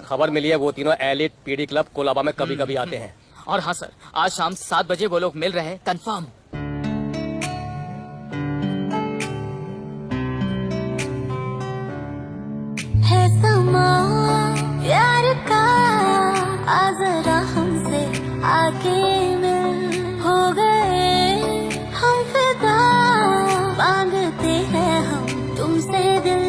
खबर मिली है? वो तीनों एलिट पीडी क्लब कोलाबा में कभी कभी आते हैं। और हाँ सर, आज शाम 7 बजे वो लोग मिल रहे हैं, कंफर्म। है समा प्यार का, आ जरा हमसे आके मिल। हो गए हम फिदा, मांगते हैं हम तुमसे दिल।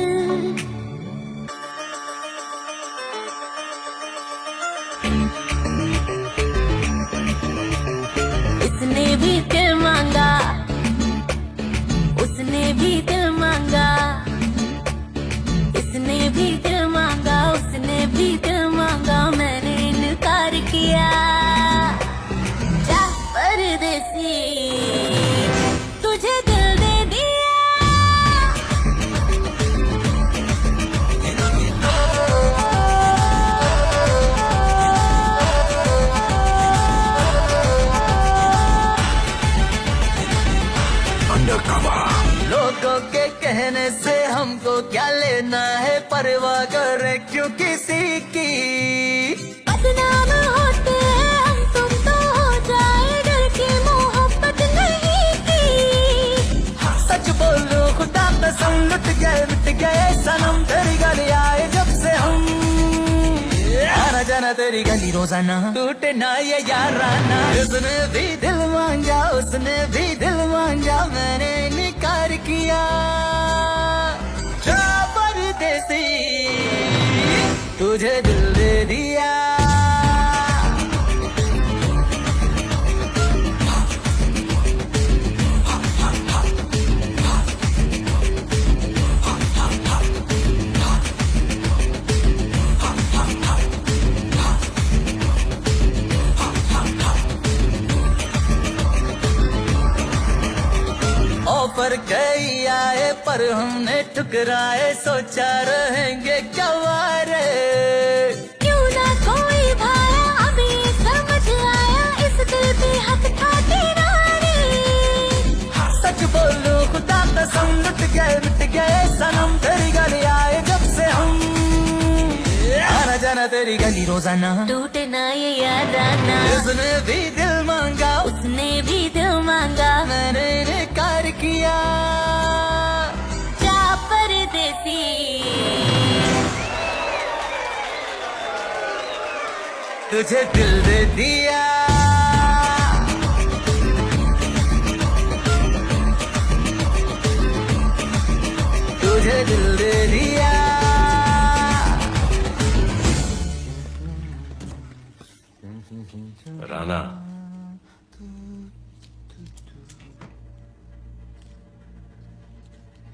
इसने भी दिल मांगा, उसने भी दिल मांगा, इसने भी दिल मांगा, उसने भी दिल मांगा, मैंने इनकार किया। जा परदेसी, तुझे दिल दे दिया। लोगों के कहने से हमको क्या लेना है, परवाह करे क्यों किसी की। बदनाम होते हैं हम, तुम तो हो जाए, डर की मोहब्बत नहीं की। सच बोलो खुदा कसम, लुट गए सनम, तेरी गली आए जब से हम। आना जाना तेरी गली रोजाना, टूटे ना ये याराना। उसने भी दिल मांगा, उसने भी दिल मांगा, मैंने इनकार किया। तुझे दिल दे दिया ऑफर कई आए पर हमने ठुकराए सोचा रहेंगे क्या वारे क्यों ना कोई भाया अभी समझ आया इस दिल पे हक था तेरा रे सच बोलूं खुदा कसम लुट गए मिट गए सनम तेरी गली आए जब से हम आना जाना तेरी गली रोजाना टूटे ना ये याद आना उसने भी दिल मांगा उसने भी दिल मांगा मैंने इनकार किया जा परदेसी तुझे दिल दे दिया तुझे दिल दे दिया राणा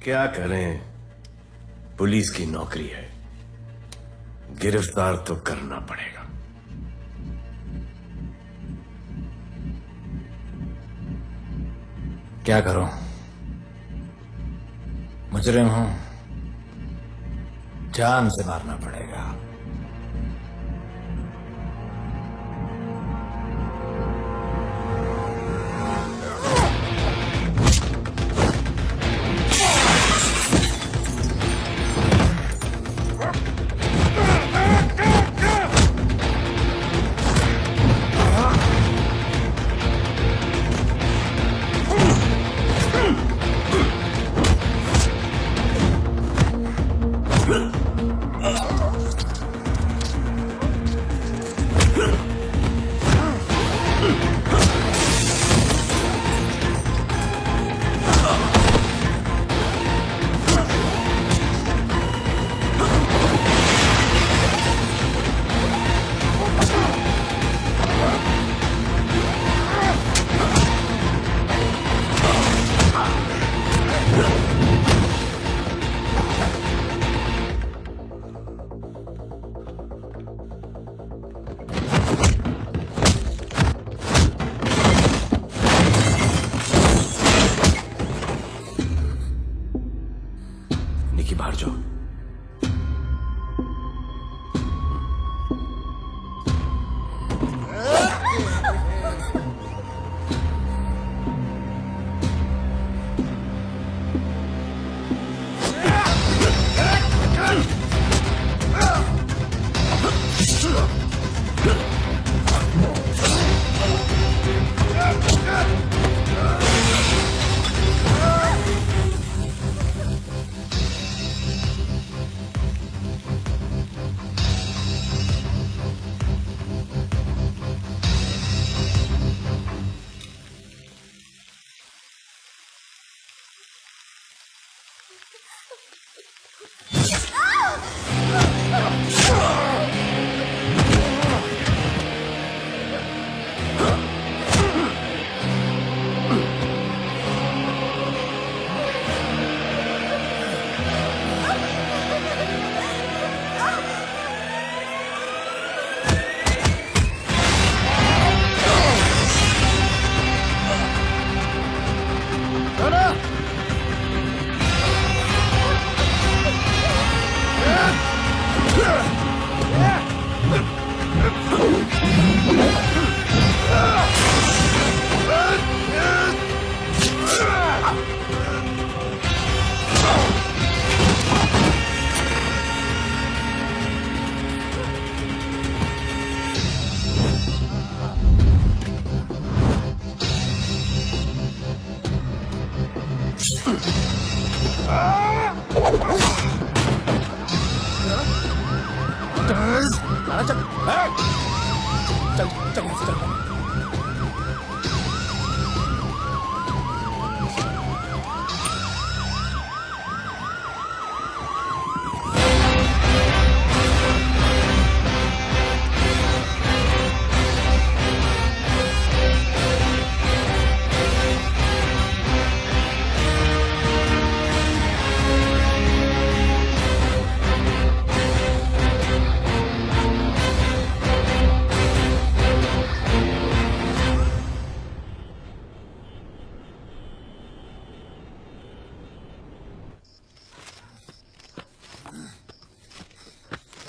क्या करें, पुलिस की नौकरी है, गिरफ्तार तो करना पड़ेगा। क्या करूं, मुजरिम हूं, जान से मारना पड़ेगा। निकी बाहर जाओ।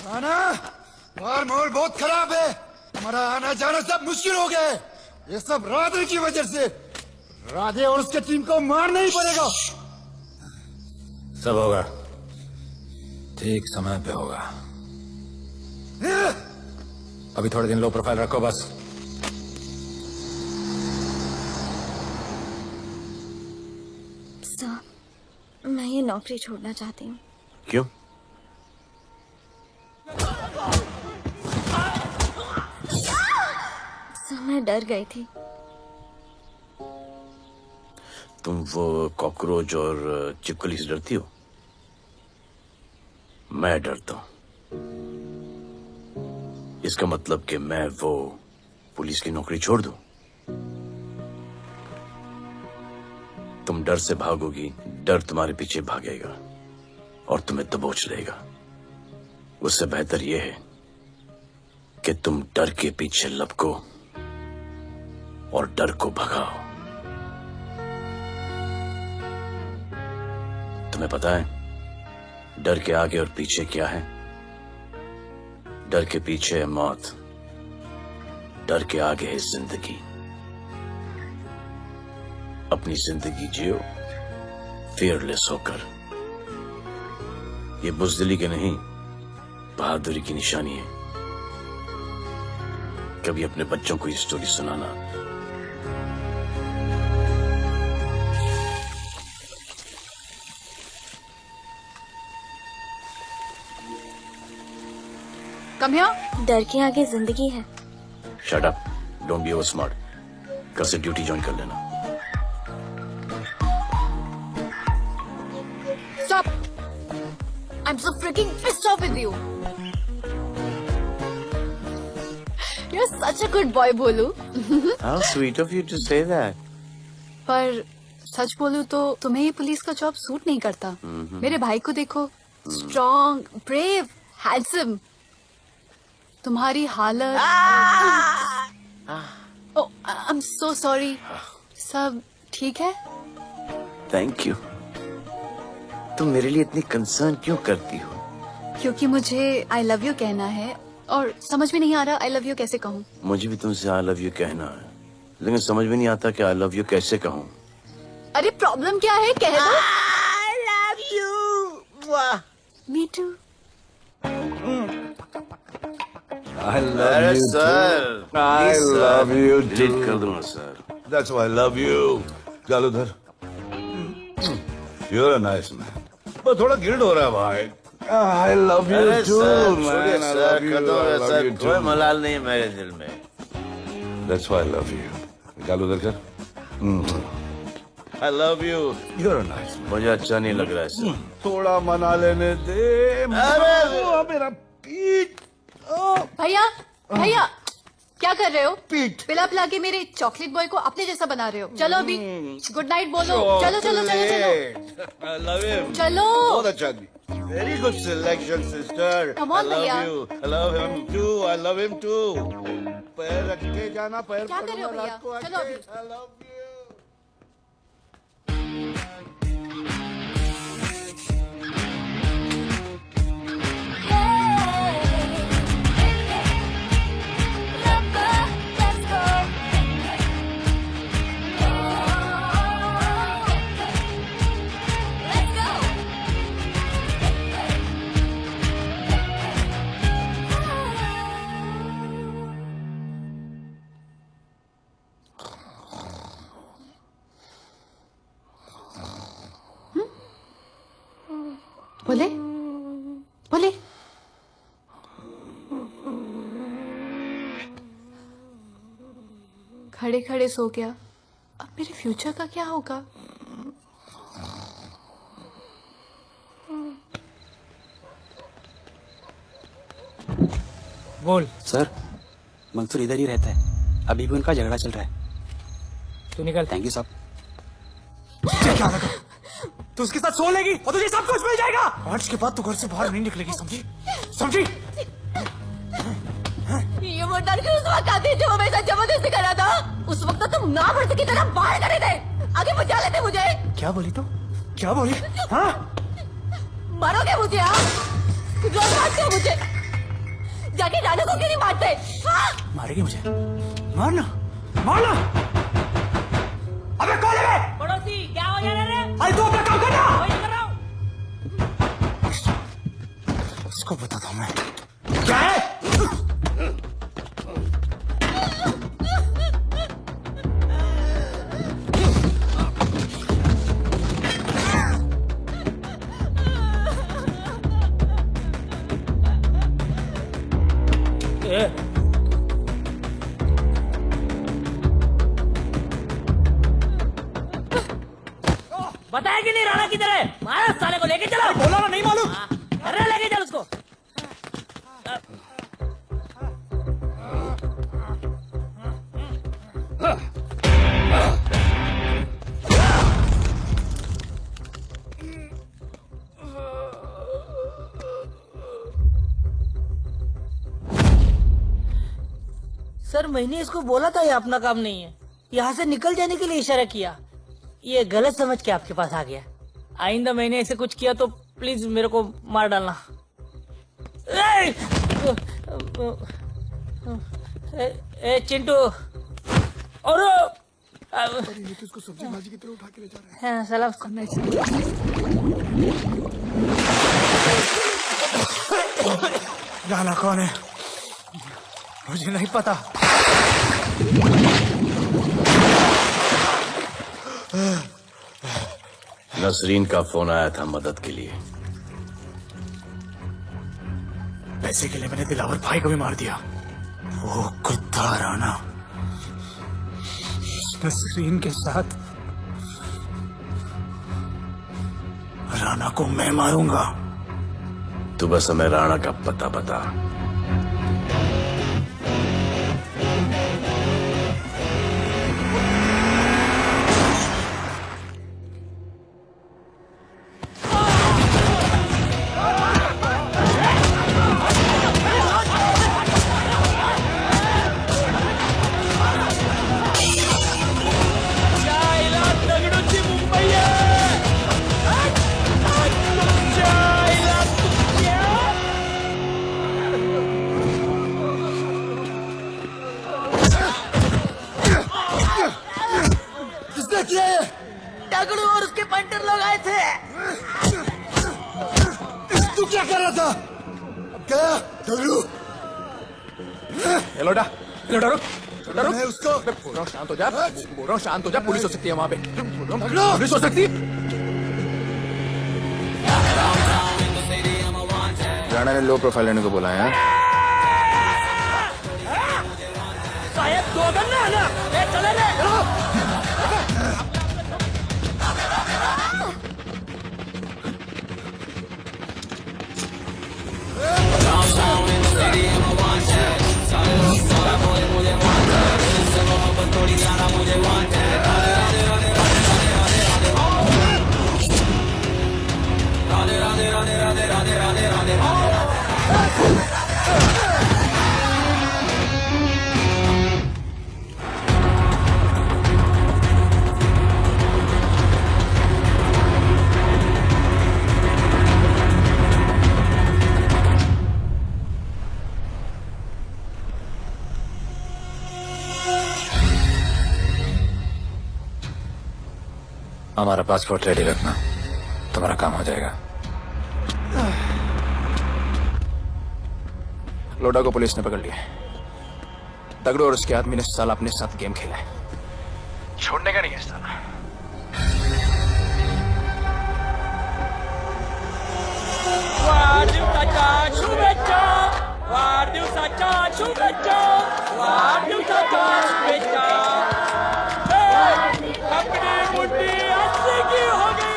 आना और माहौल बहुत खराब है। हमारा आना जाना सब मुश्किल हो गया है। ये सब राधे की वजह से। राधे और उसके टीम को मारना ही पड़ेगा। सब होगा, ठीक समय पे होगा। अभी थोड़े दिन लो प्रोफाइल रखो बस। सर, मैं ये नौकरी छोड़ना चाहती हूँ। क्यों? सर, मैं डर गई थी। तुम वो कॉकरोच और चिपकली से डरती हो? मैं डरता हूं। इसका मतलब कि मैं वो पुलिस की नौकरी छोड़ दूं? तुम डर से भागोगी, डर तुम्हारे पीछे भागेगा और तुम्हें दबोच लेगा। उससे बेहतर यह है कि तुम डर के पीछे लपको और डर को भगाओ। तुम्हें पता है डर के आगे और पीछे क्या है? डर के पीछे है मौत, डर के आगे है जिंदगी। अपनी जिंदगी जियो फियरलेस होकर। ये बुज़दिली की नहीं, बहादुरी की निशानी है। कभी अपने बच्चों को ये स्टोरी सुनाना। Come here. डर के आगे जिंदगी है। Shut up, don't be over smart. कल से ड्यूटी ज्वाइन कर लेना। Stop! I'm so freaking pissed off with you. You're such a good boy, बोलू। How sweet of you to say that. पर सच बोलूं तो तुम्हें ये पुलिस का जॉब सूट नहीं करता। मेरे भाई को देखो, स्ट्रॉन्ग, ब्रेव, हैंडसम। तुम्हारी हालत। ओह, आई एम सो सॉरी। सब ठीक है? Thank you. तुम मेरे लिए इतनी कंसर्न क्यों करती हो? क्योंकि मुझे आई लव यू कहना है और समझ में नहीं आ रहा आई लव यू कैसे कहूँ। मुझे भी तुमसे आई लव यू कहना है, लेकिन समझ में नहीं आता कि आई लव यू कैसे कहूँ। अरे प्रॉब्लम क्या है, कह दो। I love you. Me too. I love you sir. too. I love you too. Delete कर दूंगा sir. That's why I love you. चल उधर। You're a nice man. पर थोड़ा गिल्ड हो रहा है भाई। I love you too, man. I love you. I love you too. कोई मलाल नहीं है मेरे दिल में। That's why I love you. निकाल उधर कर। I love you. You're a nice man. मुझे अच्छा नहीं लग रहा है सर। थोड़ा मना लेने दे। मेरा पीठ। भैया, भैया, क्या कर रहे हो? पिला पिला के मेरे चॉकलेट बॉय को अपने जैसा बना रहे हो। चलो अभी गुड नाइट बोलो। चलो चलो चलो चलो। I love him. चलो। बहुत अच्छा आदमी। Very good selection, sister. Come on, I love भैया। you. I love him too. I love him too. पैर रख के जाना, पैर क्या कर रहे हो भैया? चलो अभी। I love you. बोले बोले। खड़े खड़े सो गया। अब मेरे फ्यूचर का क्या होगा? बोल। सर, मंसूर इधर ही रहता है। अभी भी उनका झगड़ा चल रहा है। तू निकल। थैंक यू साहब। क्या लगा? तू उसके साथ सो लेगी और तुझे सब कुछ मिल जाएगा। आज के बाद तू घर से बाहर नहीं निकलेगी, समझी? समझी? ये वो डर के उस वक्त आती जो मेरे साथ जबरदस्ती करा था। उस वक्त तो तुम ना भरती की तरह बाहर करे थे। आगे बचा लेते मुझे। क्या बोली तू? क्या बोली? हाँ? मारोगे मुझे? आप रोज मारते हो मुझे। जाके राना को क्यों नहीं मारते? हाँ? मारेगी मुझे? मारना, मारना। अबे कौन है बे? पड़ोसी क्या हो जा रहा है? अरे तू अपना काम करना। वही कर रहा हूँ। इसको बताता हूँ मैं क्या है। बताया कि नहीं राणा किधर है? मारा साले को लेके चलो। बोला ना नहीं मालूम। अरे लेके चल उसको। सर मैंने इसको बोला था ये अपना काम नहीं है, यहाँ से निकल जाने के लिए इशारा किया, ये गलत समझ के आपके पास आ गया। आइंदा मैंने ऐसे कुछ किया तो प्लीज मेरे को मार डालना। ए चिंटू और इसको सब्जी भाजी की तरह उठा के ले जा रहा है। सलाम करना राणा कौन है मुझे नहीं पता। नसरीन का फोन आया था मदद के लिए। पैसे के लिए मैंने दिलावर भाई को भी मार दिया। वो कुत्ता राणा नसरीन के साथ राणा को मैं मारूंगा। तू बस हमें राणा का पता बता। डगड़ू और उसके पंटर लोग आए थे। तू क्या कर रहा था? क्या डगड़ू? लोटा लोटा रुक रुक उसको। बोल रहा हूँ शांत हो जा, बोल रहा हूँ शांत हो जा। पुलिस हो सकती है वहाँ पे, पुलिस हो सकती है। राणा ने लो प्रोफाइल लेने को बोला है। साहब दो गन्ना है ना, चले रे। हमारा पासपोर्ट रेडी रखना, तुम्हारा काम हो जाएगा। लोटा को पुलिस ने पकड़ लिया। तगड़ू और उसके आदमी ने साला अपने साथ गेम खेला है, छोड़ने का नहीं है साला। वाढदिवसाच्या शुभेच्छा, वाढदिवसाच्या शुभेच्छा, वाढदिवसाच्या शुभेच्छा। अपनी मुट्ठी अस्सी की हो गई।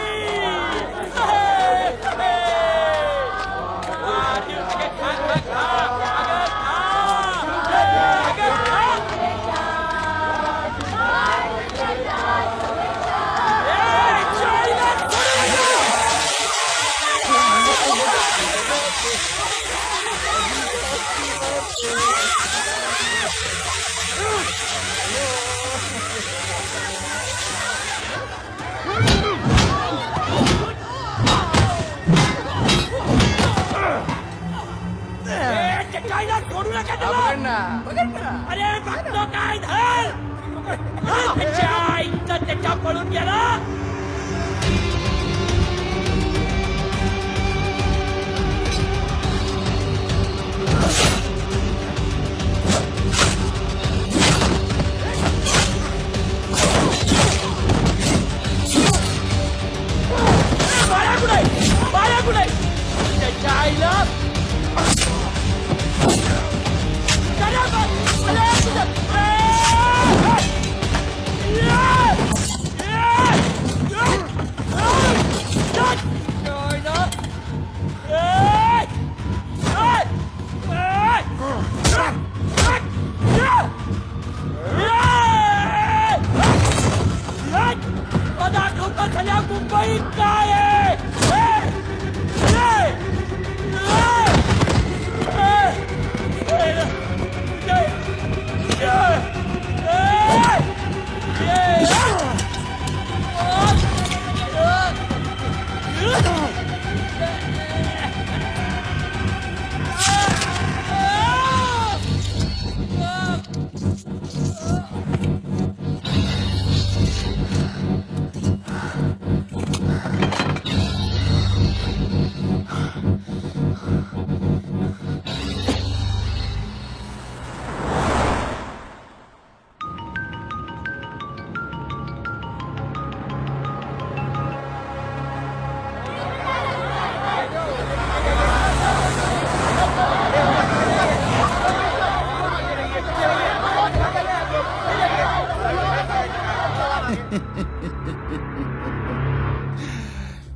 पकड़ना अरे भक्तों का इधर अच्छा पड़ून गेला मारा कुठे त्याच्या आईला मुंबई काय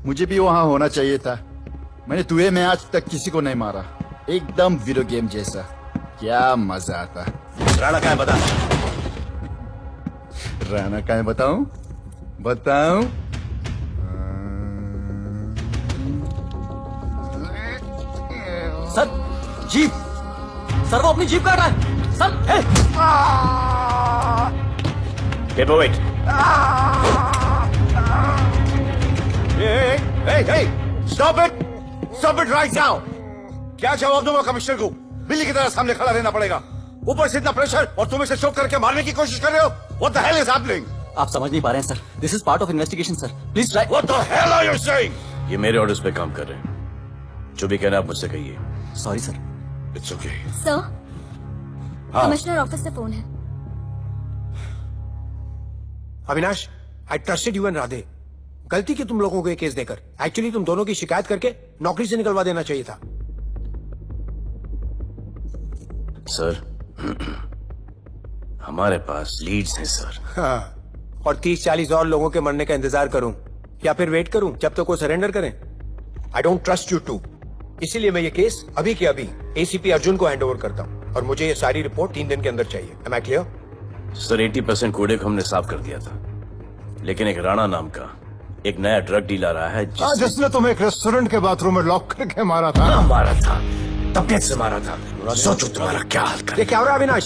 मुझे भी वहां होना चाहिए था। मैंने तुए में आज तक किसी को नहीं मारा। एकदम वीडियो गेम जैसा। क्या मजा आता। राणा क्या है बता। राणा क्या है बताऊं? बताऊं? सर जीप सर वो अपनी जीप काट रहा है sir. Paper weight. Hey, stop it right now! क्या जवाब दूंगा कमिश्नर को? बिल्ली की तरह सामने खड़ा रहना पड़ेगा। ऊपर से इतना प्रेशर और तुम इसे चोक करके मारने की कोशिश कर रहे हो? What the hell is happening? आप समझ नहीं पा रहे हैं sir. This is part of investigation sir. Please try. What the hell are you saying? ये मेरे ऑर्डर्स पे काम कर रहे हैं। जो भी कहना आप मुझसे कहिए। Sorry sir. It's okay. Sir हाँ। कमिश्नर ऑफिस से फोन है। अविनाश, आई ट्रस्टेड यू एंड राधे। गलती की तुम लोगों को ये केस देकर। एक्चुअली तुम दोनों की शिकायत करके नौकरी से निकलवा देना चाहिए था। सर हमारे पास लीड्स हैं सर। हाँ, और 30-40 और लोगों के मरने का इंतजार करूं या फिर वेट करूं जब तक वो सरेंडर करें? I don't trust you too. इसीलिए मैं ये केस अभी के अभी एसीपी अर्जुन को हैंड ओवर करता हूं और मुझे ये सारी रिपोर्ट 3 दिन के अंदर चाहिए। M I clear? सर 80% कूड़े को हमने साफ कर दिया था, लेकिन एक राणा नाम का एक नया ड्रग डीलर आया है जिसने तुम्हें एक रेस्टोरेंट के बाथरूम में लॉक करके मारा था। मारा था, तबीयत से मारा था। सोचो तुम्हारा क्या हाल कर। ये क्या हो रहा है Avinash?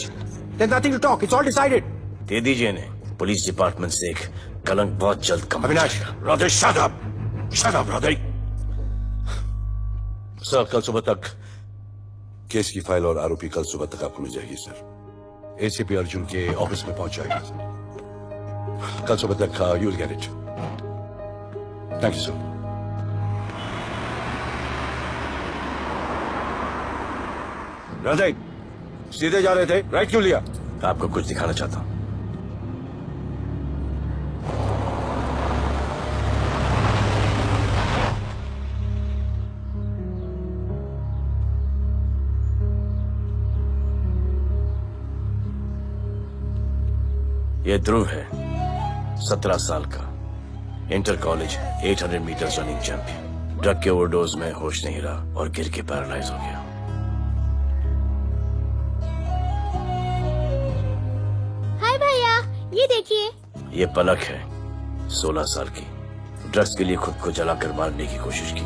There's nothing to talk. It's all decided. दे दीजिए इन्हें। पुलिस डिपार्टमेंट से एक कलंक बहुत जल्द कम। Avinash, Radhe shut up Radhe. Sir कल सुबह तक केस की फाइल और आरोपी कल सुबह तक आपको मिल जाएगी सर। एसीपी अर्जुन के ऑफिस में पहुंच जाएगा सर। कल सुबह तक you will get it. Thank you sir. Radhe सीधे जा रहे थे, राइट क्यों लिया? आपको कुछ दिखाना चाहता हूं। ये ध्रुव है, 17 साल का, inter college 800 metre running champion. Drug के ओवरडोज में होश नहीं रहा और गिर के पैरालाइज हो गया। हाय भैया, ये देखिए। ये पलक है, 16 साल की। ड्रग्स के लिए खुद को जलाकर मारने की कोशिश की।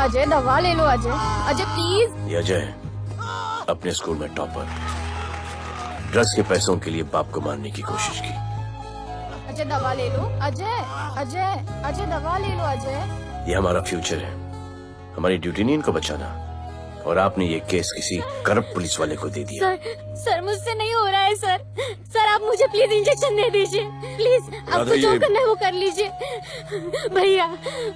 अजय दवा ले लो। अजय अजय प्लीज। ये अजय है, अपने स्कूल में टॉपर। ड्रग्स के पैसों के लिए बाप को मारने की कोशिश की। अजय दवा ले लो। अजय अजय अजय दवा ले लो। अजय ये हमारा फ्यूचर है, हमारी ड्यूटी नहीं इनको बचाना, और आपने ये केस किसी करप्ट पुलिस वाले को दे दिया। सर मुझसे नहीं हो रहा है सर। सर आप मुझे प्लीज इंजेक्शन दे दीजिए, प्लीज। आपको जो करना है वो कर लीजिए। भैया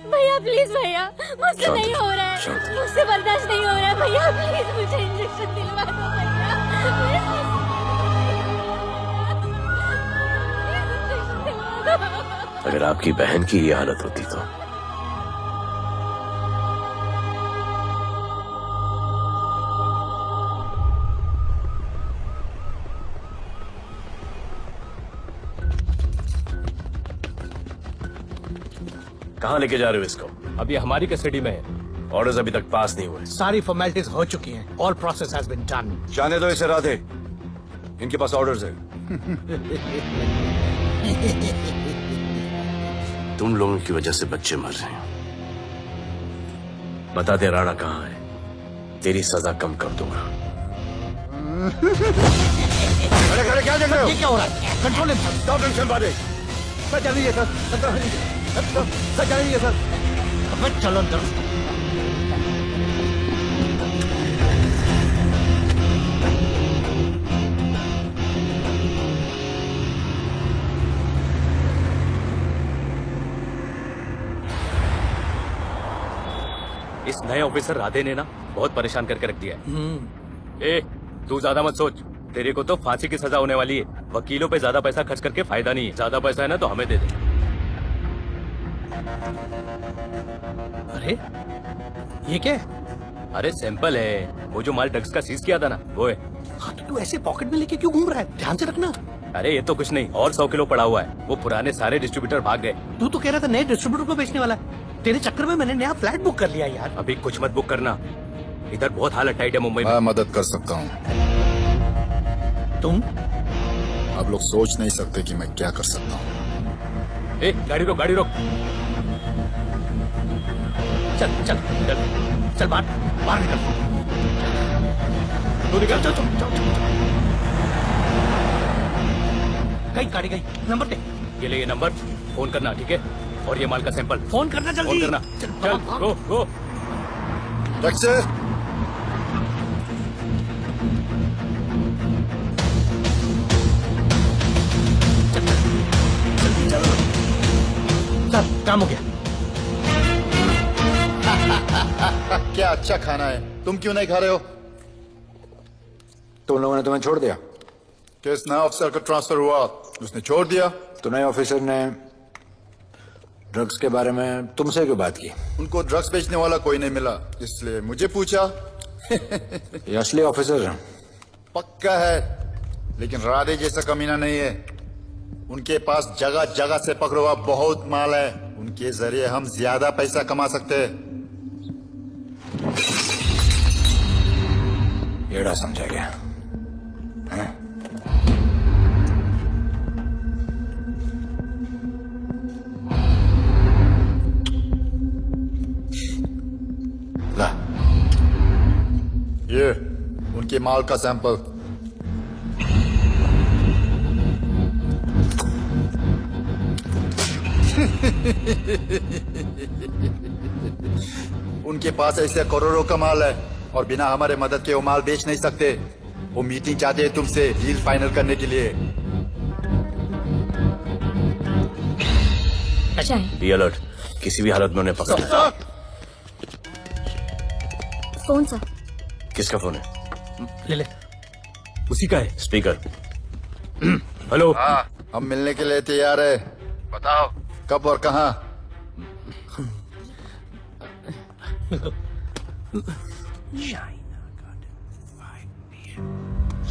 भैया प्लीज भैया, मुझसे नहीं हो रहा है, मुझसे बर्दाश्त नहीं हो रहा है भैया, प्लीज मुझे इंजेक्शन दिलवा दो भैया। अगर आपकी बहन की ये हालत होती तो कहाँ लेके जा रहे हो इसको? अभी हमारी कस्टडी में है। ऑर्डर्स अभी तक पास नहीं हुए। सारी फॉर्मेलिटीज हो चुकी हैं। All process has been done. जाने दो इसे राधे, इनके पास ऑर्डर्स है। तुम लोगों की वजह से बच्चे मर रहे हैं। बता दे राणा कहाँ है, तेरी सजा कम कर दूंगा। अरे अरे क्या देख रहे हो? ये क्या हो रहा है? Control him sir. Stop tension बादे। सर चल रही है सर। सर चल रही है सर। अब चलो अंदर। इस नए ऑफिसर राधे ने ना बहुत परेशान करके रख दिया है। ए, तू ज्यादा मत सोच, तेरे को तो फांसी की सजा होने वाली है। वकीलों पे ज्यादा पैसा खर्च करके फायदा नहीं है। ज्यादा पैसा है ना तो हमें दे दे। अरे ये क्या है? अरे सैंपल है, वो जो माल ड्रग्स का सीज किया था ना वो है। हाँ तो तू ऐसे पॉकेट में लेके क्यों घूम रहा है? ध्यान से रखना। अरे ये तो कुछ नहीं, और 100 किलो पड़ा हुआ है। वो पुराने सारे डिस्ट्रीब्यूटर भाग गए। तू तो कह रहा था नए डिस्ट्रीब्यूटर को बेचने वाला है। तेरे चक्कर में मैंने नया फ्लैट बुक कर लिया यार। अभी कुछ मत बुक करना, इधर बहुत हालत टाइट है मुंबई में। मैं मदद कर सकता हूँ। तुम? आप लोग सोच नहीं सकते कि मैं क्या कर सकता हूँ। ए, गाड़ी रोक, गाड़ी रोक। चल चल चल चल बाहर निकल। तू निकल। चल चल चल। गई गाड़ी गई। नंबर दे। ये ले, ये नंबर, फोन करना, ठीक है? और ये माल का सैंपल फोन करना जल्दी। फोन करना। चल गो गो। टैक्सी। चल काम हो गया। क्या अच्छा खाना है, तुम क्यों नहीं खा रहे हो? तो उन लोगों ने तुम्हें छोड़ दिया? किस नए ऑफिसर का ट्रांसफर हुआ उसने छोड़ दिया? तो नए ऑफिसर ने ड्रग्स के बारे में तुमसे क्यों बात की? उनको ड्रग्स बेचने वाला कोई नहीं मिला, इसलिए मुझे पूछा। ये असली ऑफिसर है। पक्का है, लेकिन राधे जैसा कमीना नहीं है। उनके पास जगह जगह से पकड़ा हुआ बहुत माल है, उनके जरिए हम ज्यादा पैसा कमा सकते हैं। एड़ा समझा गया। ला, ये उनके माल का सैंपल। उनके पास ऐसे करोड़ों का माल है और बिना हमारे मदद के वो माल बेच नहीं सकते। वो मीटिंग चाहते हैं तुमसे डील फाइनल करने के लिए। बी अलर्ट, किसी भी हालत में उन्हें पकड़ लेना। Phone sir. किसका फोन है? ले ले। उसी का है। स्पीकर। हेलो। हाँ, हम मिलने के लिए तैयार है। बताओ कब और कहाँ?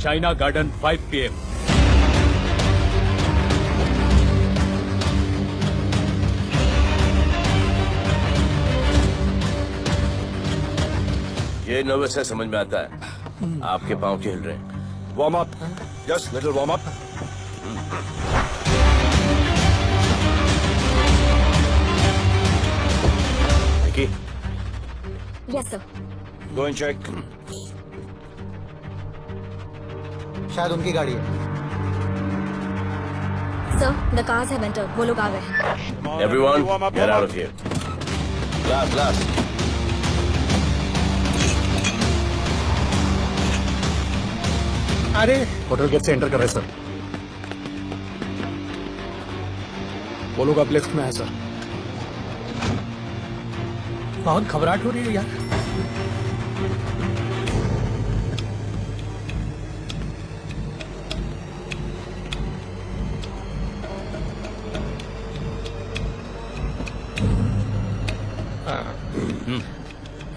China garden 5 PM। ये नर्वस है, समझ में आता है। आपके पांव क्यों हिल रहे हैं? Warm up, just little warm up. Vicky, yes sir. Go and check. शायद उनकी गाड़ी है। Sir the cars have entered. वो लोग आ गए हैं। Everyone get out of here. Glass glass. अरे होटल गेट से एंटर कर रहे सर। वो लोग अब लिफ्ट में है सर। बहुत घबराहट हो रही है यार।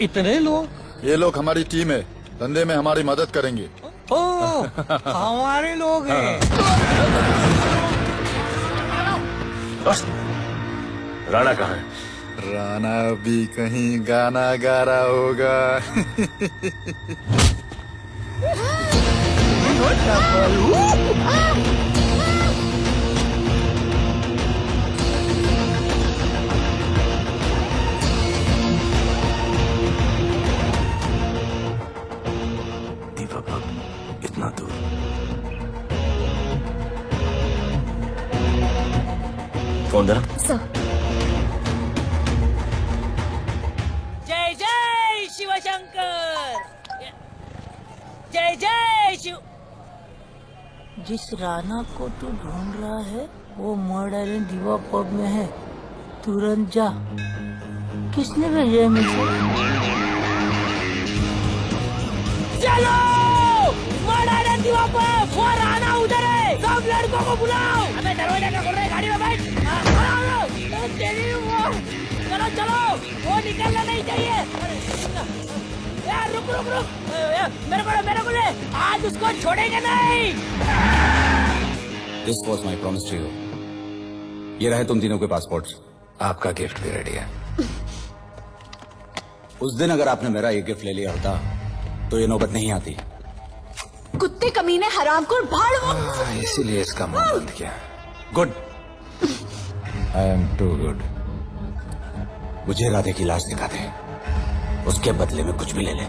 इतने लोग? ये लोग हमारी टीम है, धंधे में हमारी मदद करेंगे। ओ, हमारे लोग हैं। राणा कहाँ है? राणा भी कहीं गाना गा रहा होगा। इतना दूर। फोन जरा। जय जय शिवशंकर, जय जय शिव। जिस राणा को तू ढूंढ रहा है वो मर्ड आइलैंड दीवा पब में है, तुरंत जा। किसने भेजा है मुझे? चलो मर्ड आइलैंड दीवा पब, वो राणा उधर है, सब लड़कों को बुलाओ। अबे दरवाजा क्या खोल रहे, गाड़ी में बैठ। चलो चलो, वो निकलना नहीं चाहिए। यार रुक रुक रुक, मेरे को ले, आज उसको छोड़ेंगे नहीं। This was my promise to you. ये रहे तुम तीनों के पासपोर्ट्स। आपका गिफ्ट भी रेडी है। उस दिन अगर आपने मेरा ये गिफ्ट ले लिया होता तो ये नौबत नहीं आती। कुत्ते कमीने हरामखोर भाड़। इसीलिए इसका मुंह बंद किया। Good, I am too good. मुझे राधे की लाश दिखा दे, उसके बदले में कुछ भी ले ले।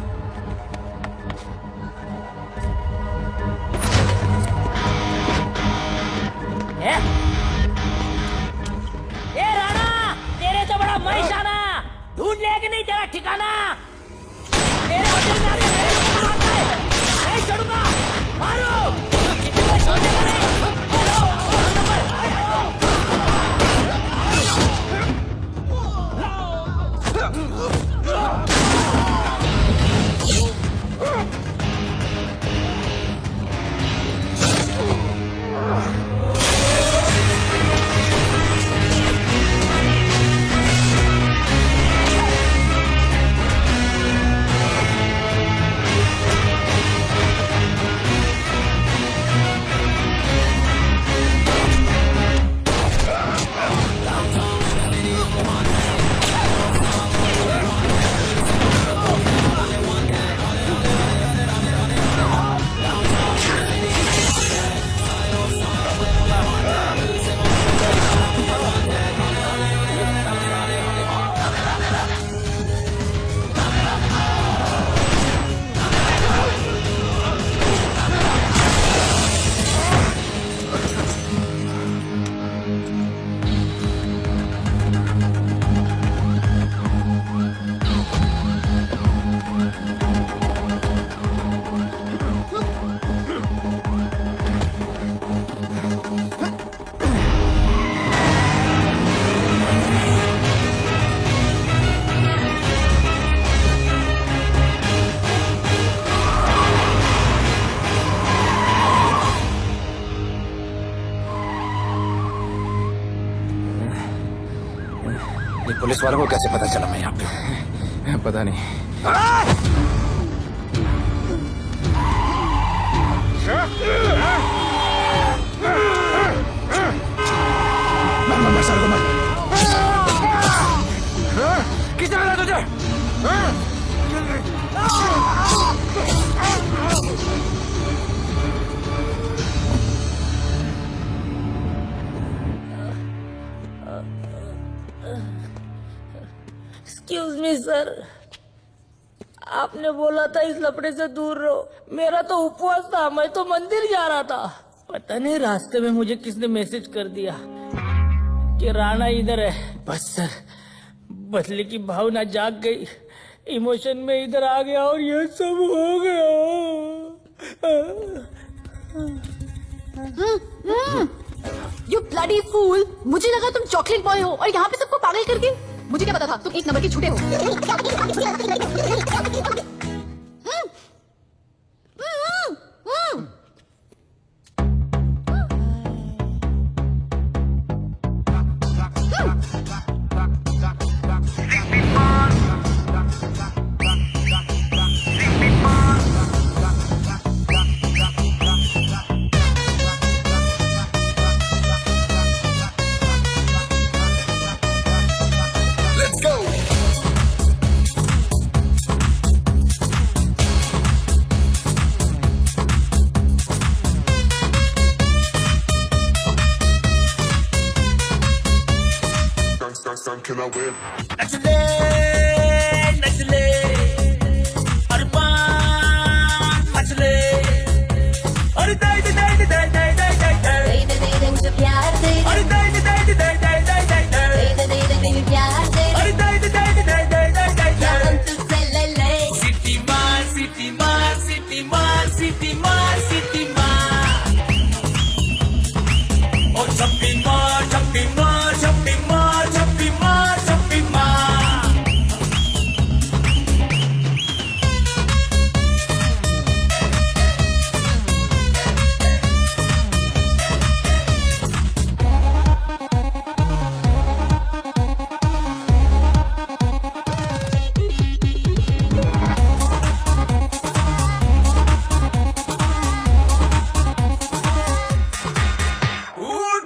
ए राणा, तेरे तो बड़ा मैशाना, ढूंढ लिया कि नहीं तेरा ठिकाना। तेरे होटल में आके मेरे को मारता है, नहीं छोड़ूंगा, मारो। कितने छोड़ेगा नहीं। पुलिस वालों को कैसे पता चला मैं यहाँ पे? पता नहीं। सर को मत। किसने बोला तुझे? एक्सक्यूज मी सर, आपने बोला था इस लफड़े से दूर रहो। मेरा तो उपवास था, मैं तो मंदिर जा रहा था। पता नहीं रास्ते में मुझे किसने मैसेज कर दिया कि राणा इधर है। बस सर, बदले की भावना जाग गई, इमोशन में इधर आ गया और ये सब हो गया। You bloody fool! मुझे लगा तुम चॉकलेट बॉय हो और यहाँ पे सबको पागल करके। मुझे क्या पता था तुम एक नंबर के झूठे हो। Can I win? नचले नचले अरमान मचले और दाई दाई दाई दाई दाई दाई दाई दाई दे दे दे मुझे प्यार दे और दाई दाई दाई दाई दाई दाई दाई दाई दे दे दे मेरी प्यार दे और दाई दाई दाई दाई दाई दाई दाई या हम तुझसे ले ले सिटी मार सिटी मार सिटी मार सिटी मार सिटी मार और छप्पी मार छप्पी मार छप्पी मार छप्पी मार छप्पी मार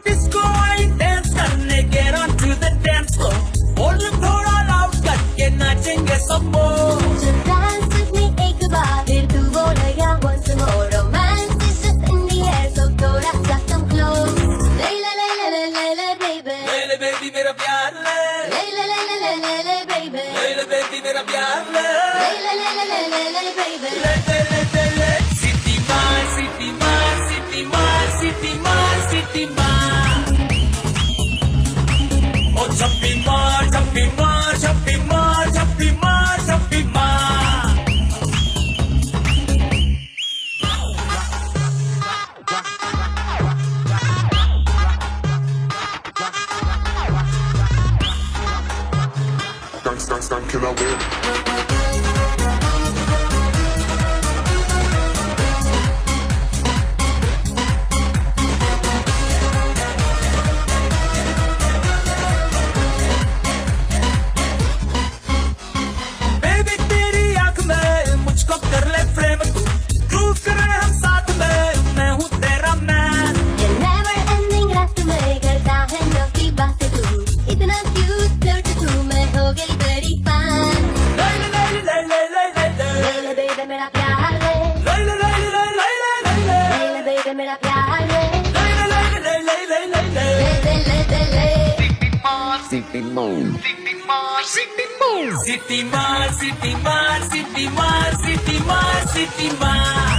डिस्को डांस करने get on to the dance floor volume थोड़ा लाउड करके नाचेंगे सब लोग So dance with me एक बार फिर तू बोलेगा once more romance is just in the air so थोड़ा सा come close ले ले ले ले ले ले ले baby ले ले बेबी मेरा प्यार ले ले ले ले ले ले ले ले baby ले ले बेबी मेरा प्यार ले ले ले ले ले ले ले ले baby ले ले ले ले ले सिटी मार सिटी मार सिटी मार सिटी मार सिटी मार ओ छप्पी मार छप्पी मार छप्पी मार छप्पी मार छप्पी मार Can I win? बेबी तेरी आंख में मुझको कर ले प्रेम तू प्रूव करे हम साथ में मैं हूँ तेरा मैन ये never ending रात में करता है नौकी बातें तू इतना cute flirty तू मैं हो गई बड़ी fan ले ले ले ले ले ले ले ले ले ले baby मेरा प्यार ले ले ले ले ले ले ले ले ले ले baby मेरा प्यार ले ले ले ले ले ले ले ले ले ले ले ले सिटी मार सिटी मार सिटी मार सिटी मार सिटी मार सिटी मार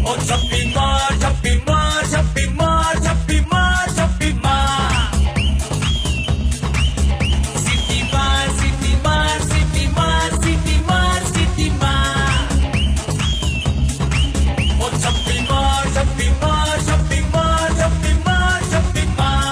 ओ छप्पी मार छप्पी मार छप्पी मार छप्पी मार छप्पी मार सिटी मार सिटी मार सिटी मार सिटी मार सिटी मार ओ छप्पी मार छप्पी मार छप्पी मार छप्पी मार छप्पी मार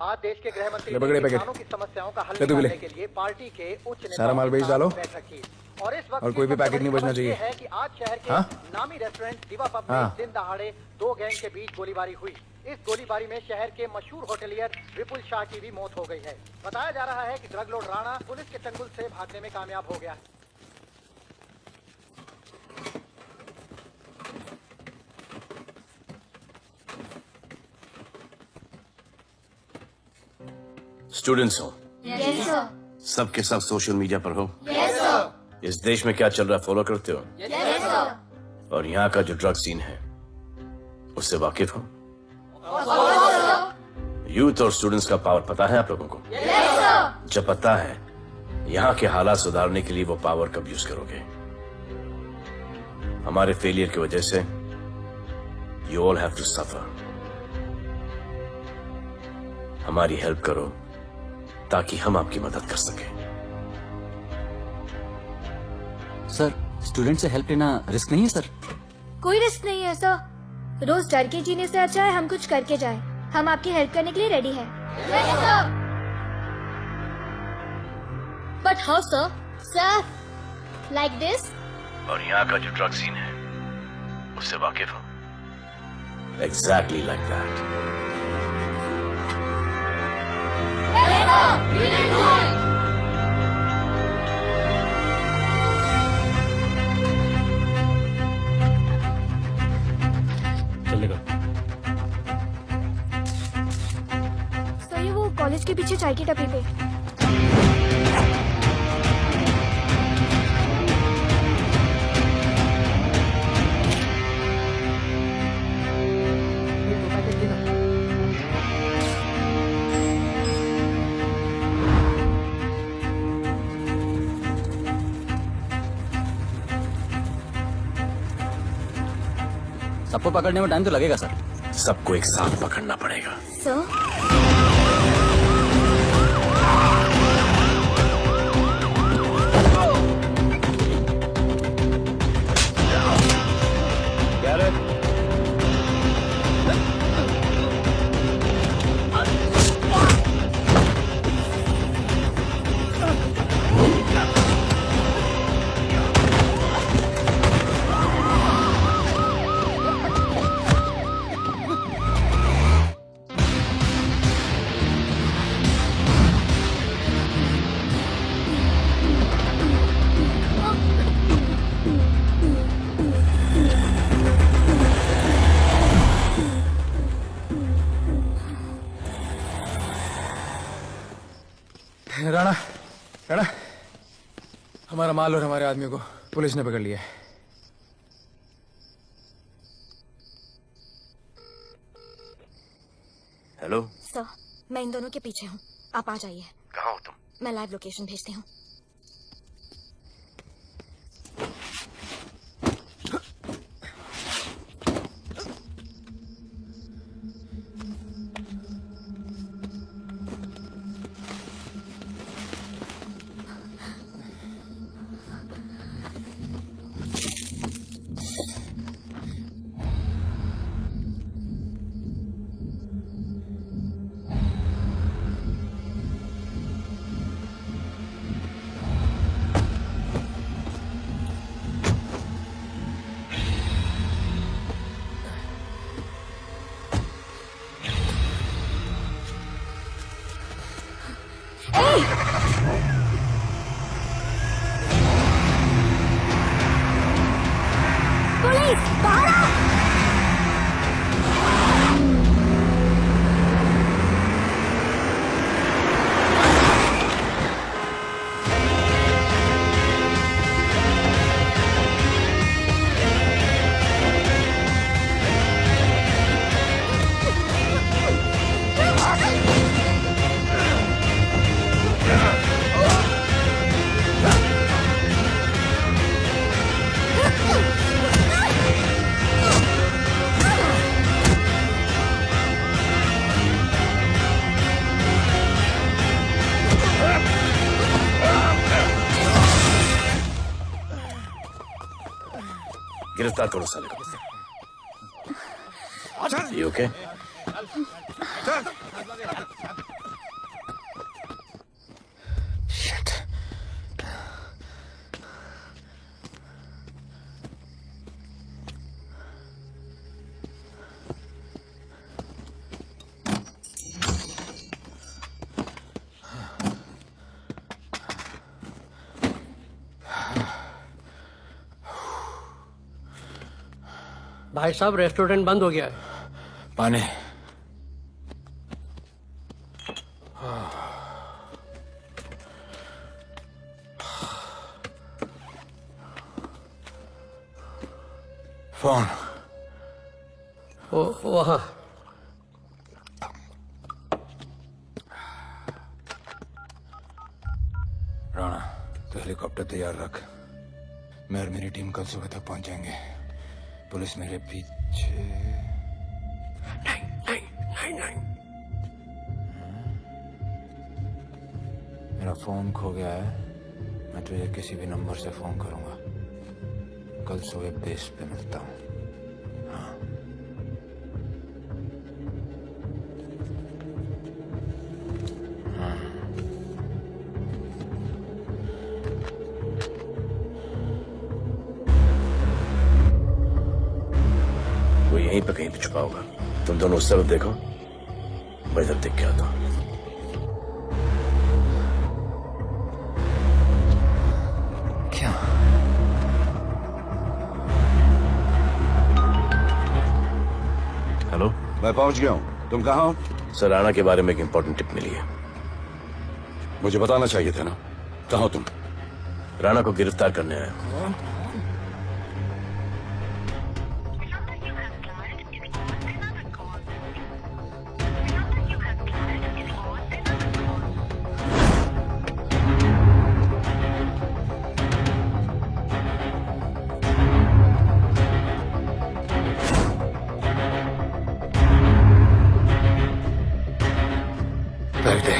आज देश के गृह मंत्री ले पकड़े ने पैकेट। किसानों की समस्याओं का हल ले तू भी ले। निकालने के लिए पार्टी के उच्च नेताओं सारा माल के बेच साथ डालो। बैठक की। और इस वक्त और कोई भी की सबसे पैकेट नहीं बड़ी बचना खबर ये चाहिए। है कि आज शहर के हाँ? नामी रेस्टोरेंट दिवा पब में हाँ। दिन दहाड़े दो गैंग के बीच गोलीबारी हुई। इस गोलीबारी में शहर के मशहूर होटलियर विपुल शाह की भी मौत हो गई है। बताया जा रहा है कि ड्रग लॉर्ड राणा पुलिस के चंगुल से भागने में कामयाब हो गया है। स्टूडेंट्स हो Yes, sir. सब के सब सोशल मीडिया पर हो Yes, sir. इस देश में क्या चल रहा है फॉलो करते हो Yes, sir. और यहाँ का जो ड्रग सीन है उससे वाकिफ हो? यूथ और स्टूडेंट्स का पावर पता है आप लोगों को? जब पता है, यहाँ के हालात सुधारने के लिए वो पावर कब यूज करोगे? हमारे फेलियर की वजह से you all have to suffer. हमारी हेल्प करो ताकि हम आपकी मदद कर सकें। सर, स्टूडेंट से हेल्प लेना रिस्क नहीं है सर? कोई रिस्क नहीं है सर। रोज डर के जीने से अच्छा है हम कुछ करके जाएं। हम आपकी हेल्प करने के लिए रेडी हैं। But how sir? Sir, like this? और यहाँ का जो ड्रग सीन है उससे वाकिफ हो? Exactly like that. चलेगा। सर, ये वो कॉलेज के पीछे चाय की टपरी पे। सबको पकड़ने में टाइम तो लगेगा सर। सबको एक साथ पकड़ना पड़ेगा। सर, राणा, राणा, हमारा माल और हमारे आदमी को पुलिस ने पकड़ लिया है। हेलो सर, मैं इन दोनों के पीछे हूँ। आप आ जाइए। कहाँ हो तुम? मैं लाइव लोकेशन भेजती हूँ। पुलिस, बाहर आओ! गिरफ्तार करो साले को। You okay? भाई साहब, रेस्टोरेंट बंद हो गया है। पानी। फोन वहाँ राणा तो हेलीकॉप्टर तैयार रख। मैं और मेरी टीम कल सुबह तक पहुंच जाएंगे। पुलिस मेरे पीछे नहीं। मेरा फोन खो गया है। मैं तुझे किसी भी नंबर से फोन करूंगा। कल सुबह बेस पे मिलता हूँ। वो यहीं पे कहीं पे छुपा होगा। तुम दोनों उस तरफ देखो, मैं इधर देख के आता हूँ। क्या? हेलो, मैं पहुंच गया हूँ। तुम कहाँ हो? सर, राणा के बारे में एक इंपॉर्टेंट टिप मिली है। मुझे बताना चाहिए था ना। कहाँ हो तुम? राणा को गिरफ्तार करने आया हूँ। कर दे।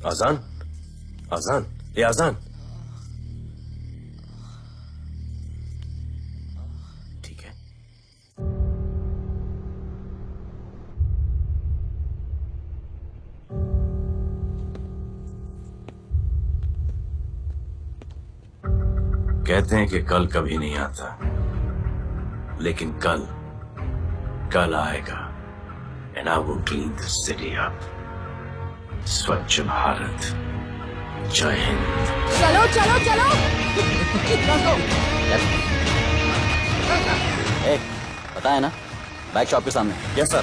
आजान, आजान, ये आजान। ठीक है। कहते हैं कि कल कभी नहीं आता, लेकिन कल आएगा। And I will clean the city up. स्वच्छ भारत। जय हिंद। चलो चलो चलो। पता है ना, बाइक शॉप के सामने। Yes sir.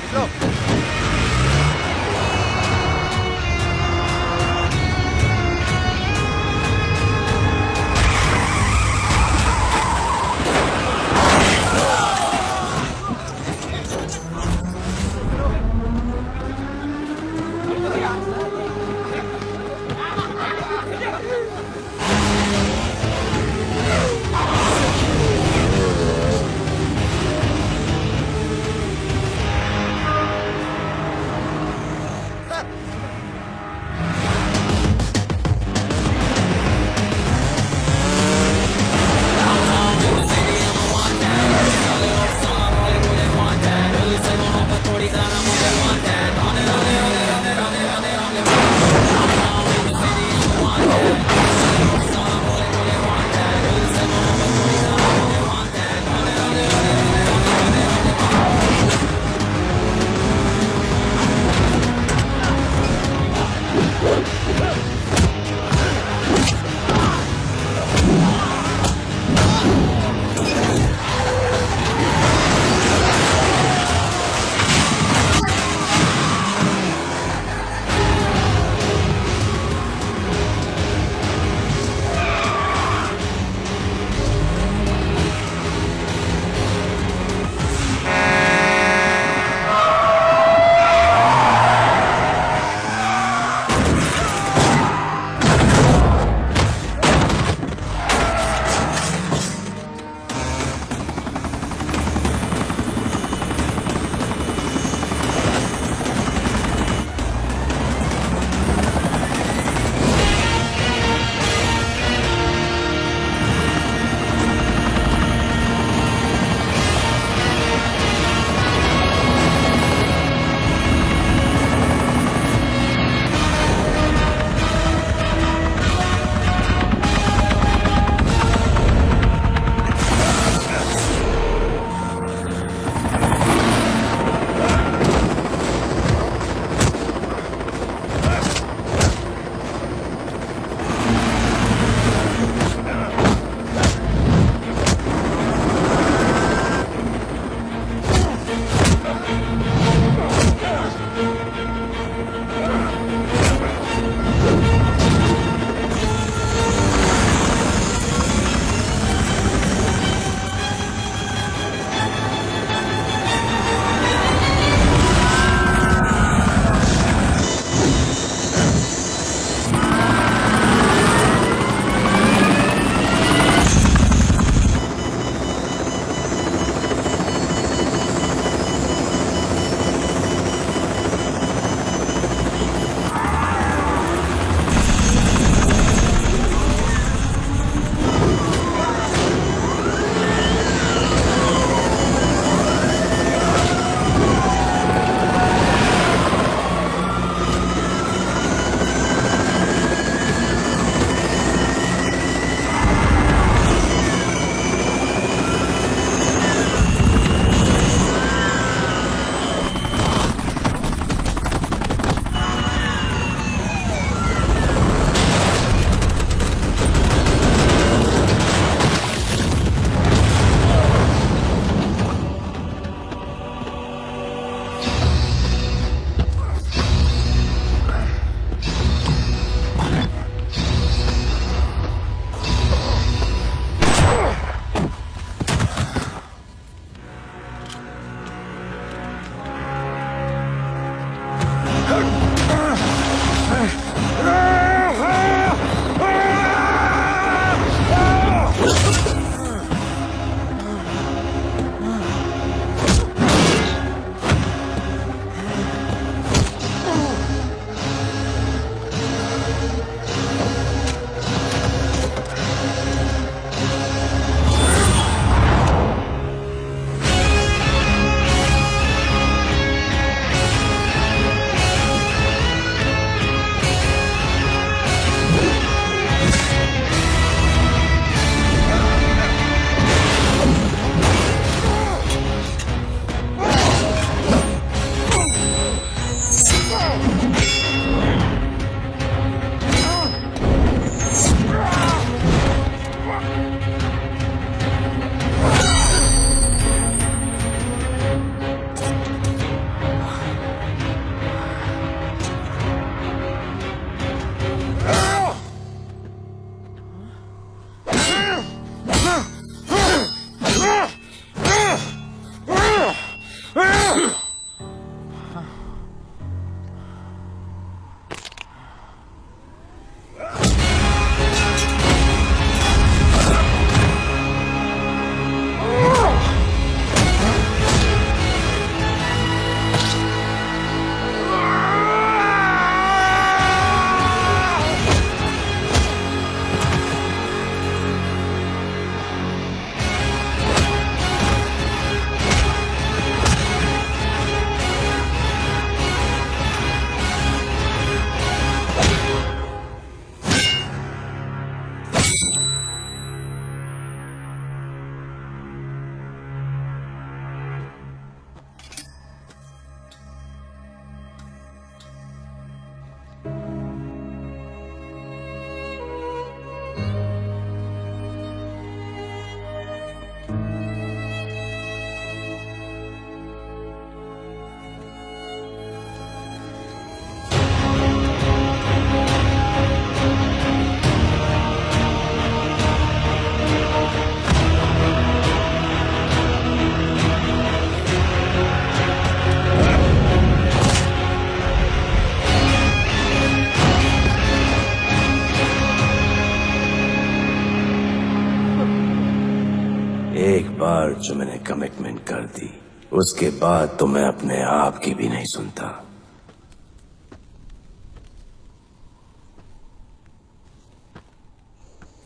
बार जो मैंने कमिटमेंट कर दी, उसके बाद तो मैं अपने आप की भी नहीं सुनता।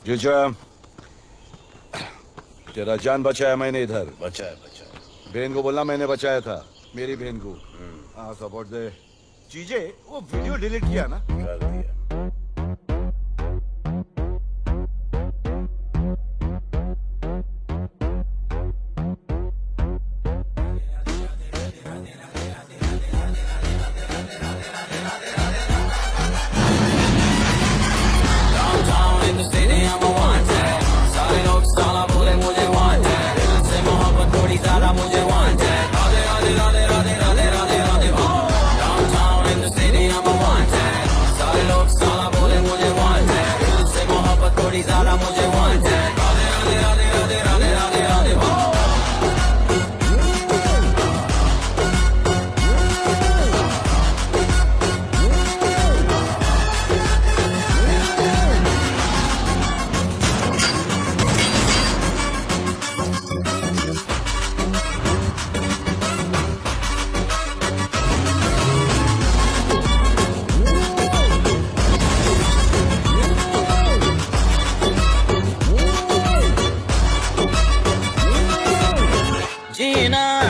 जीजा, तेरा जान बचाया मैंने इधर। बचाया। बहन को बोलना मैंने बचाया था, मेरी बहन को। हाँ, सपोर्ट दे। चीजें वो वीडियो डिलीट किया ना? कर दिया।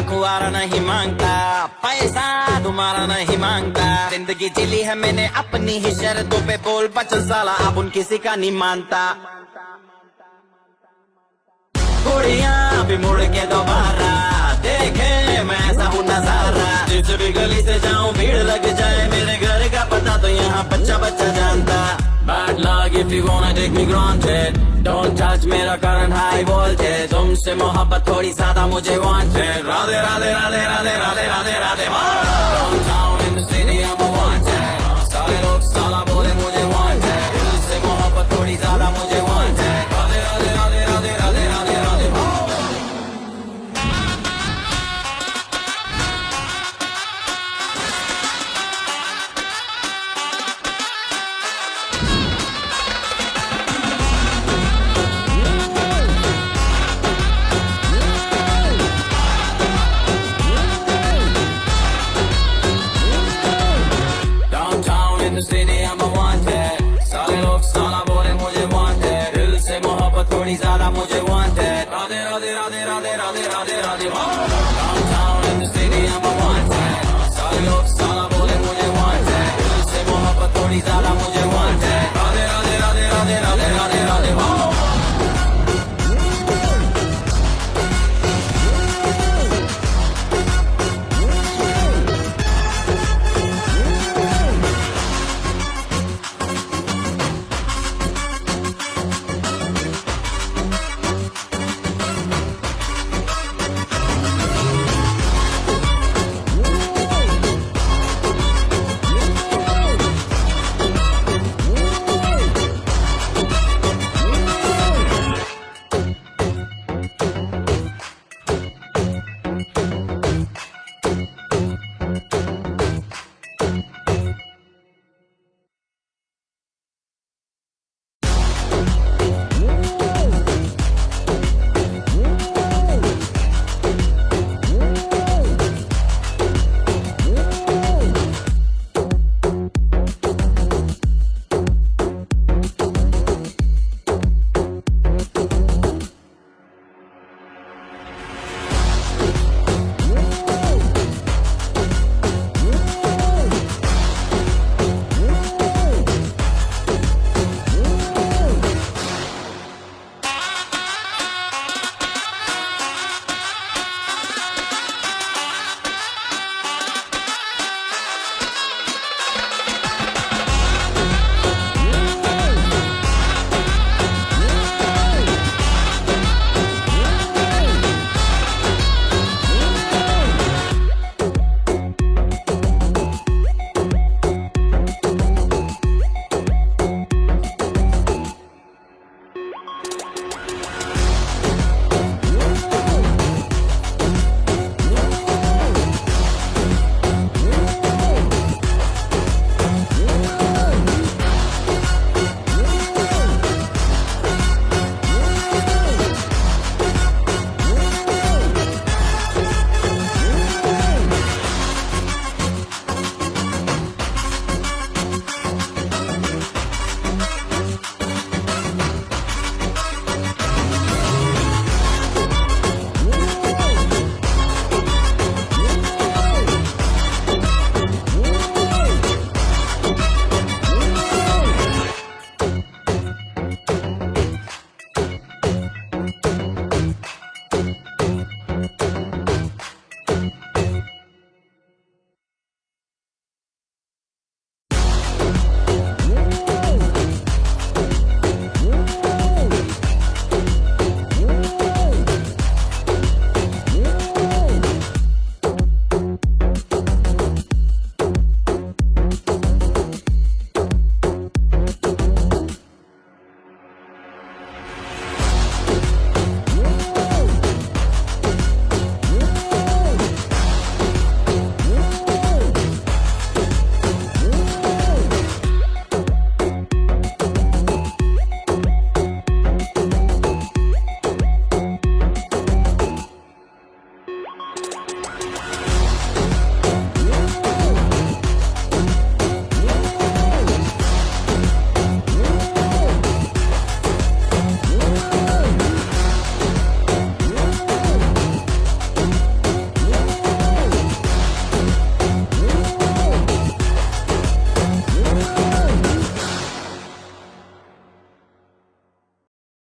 कुआरा नहीं मांगता, पैसा तुम्हारा नहीं मांगता। जिंदगी जिली है मैंने अपनी ही शर्तों पे, बोल बचन साला अब उन किसी का नहीं मानता। कुड़ियाँ भी मुड़ के दोबारा देखे मैं ऐसा हूँ नजारा। जिस भी गली से जाऊँ भीड़ लग जाए, मेरे घर का पता तो यहाँ बच्चा बच्चा जानता। Bad luck if you wanna take me granted, don't touch मेरा current high voltage। तुमसे मोहब्बत थोड़ी ज्यादा मुझे wanted। Radhe Radhe Radhe Radhe Radhe Radhe Radhe. Downtown in the city I'm a wanted, सारे लोग साला बोले मुझे wanted। दिल से मोहब्बत थोड़ी ज्यादा मुझे wanted। राधे राधे राधे राधे राधे राधे राधे। थोड़ी ज्यादा मुझे wanted। राधे राधे राधे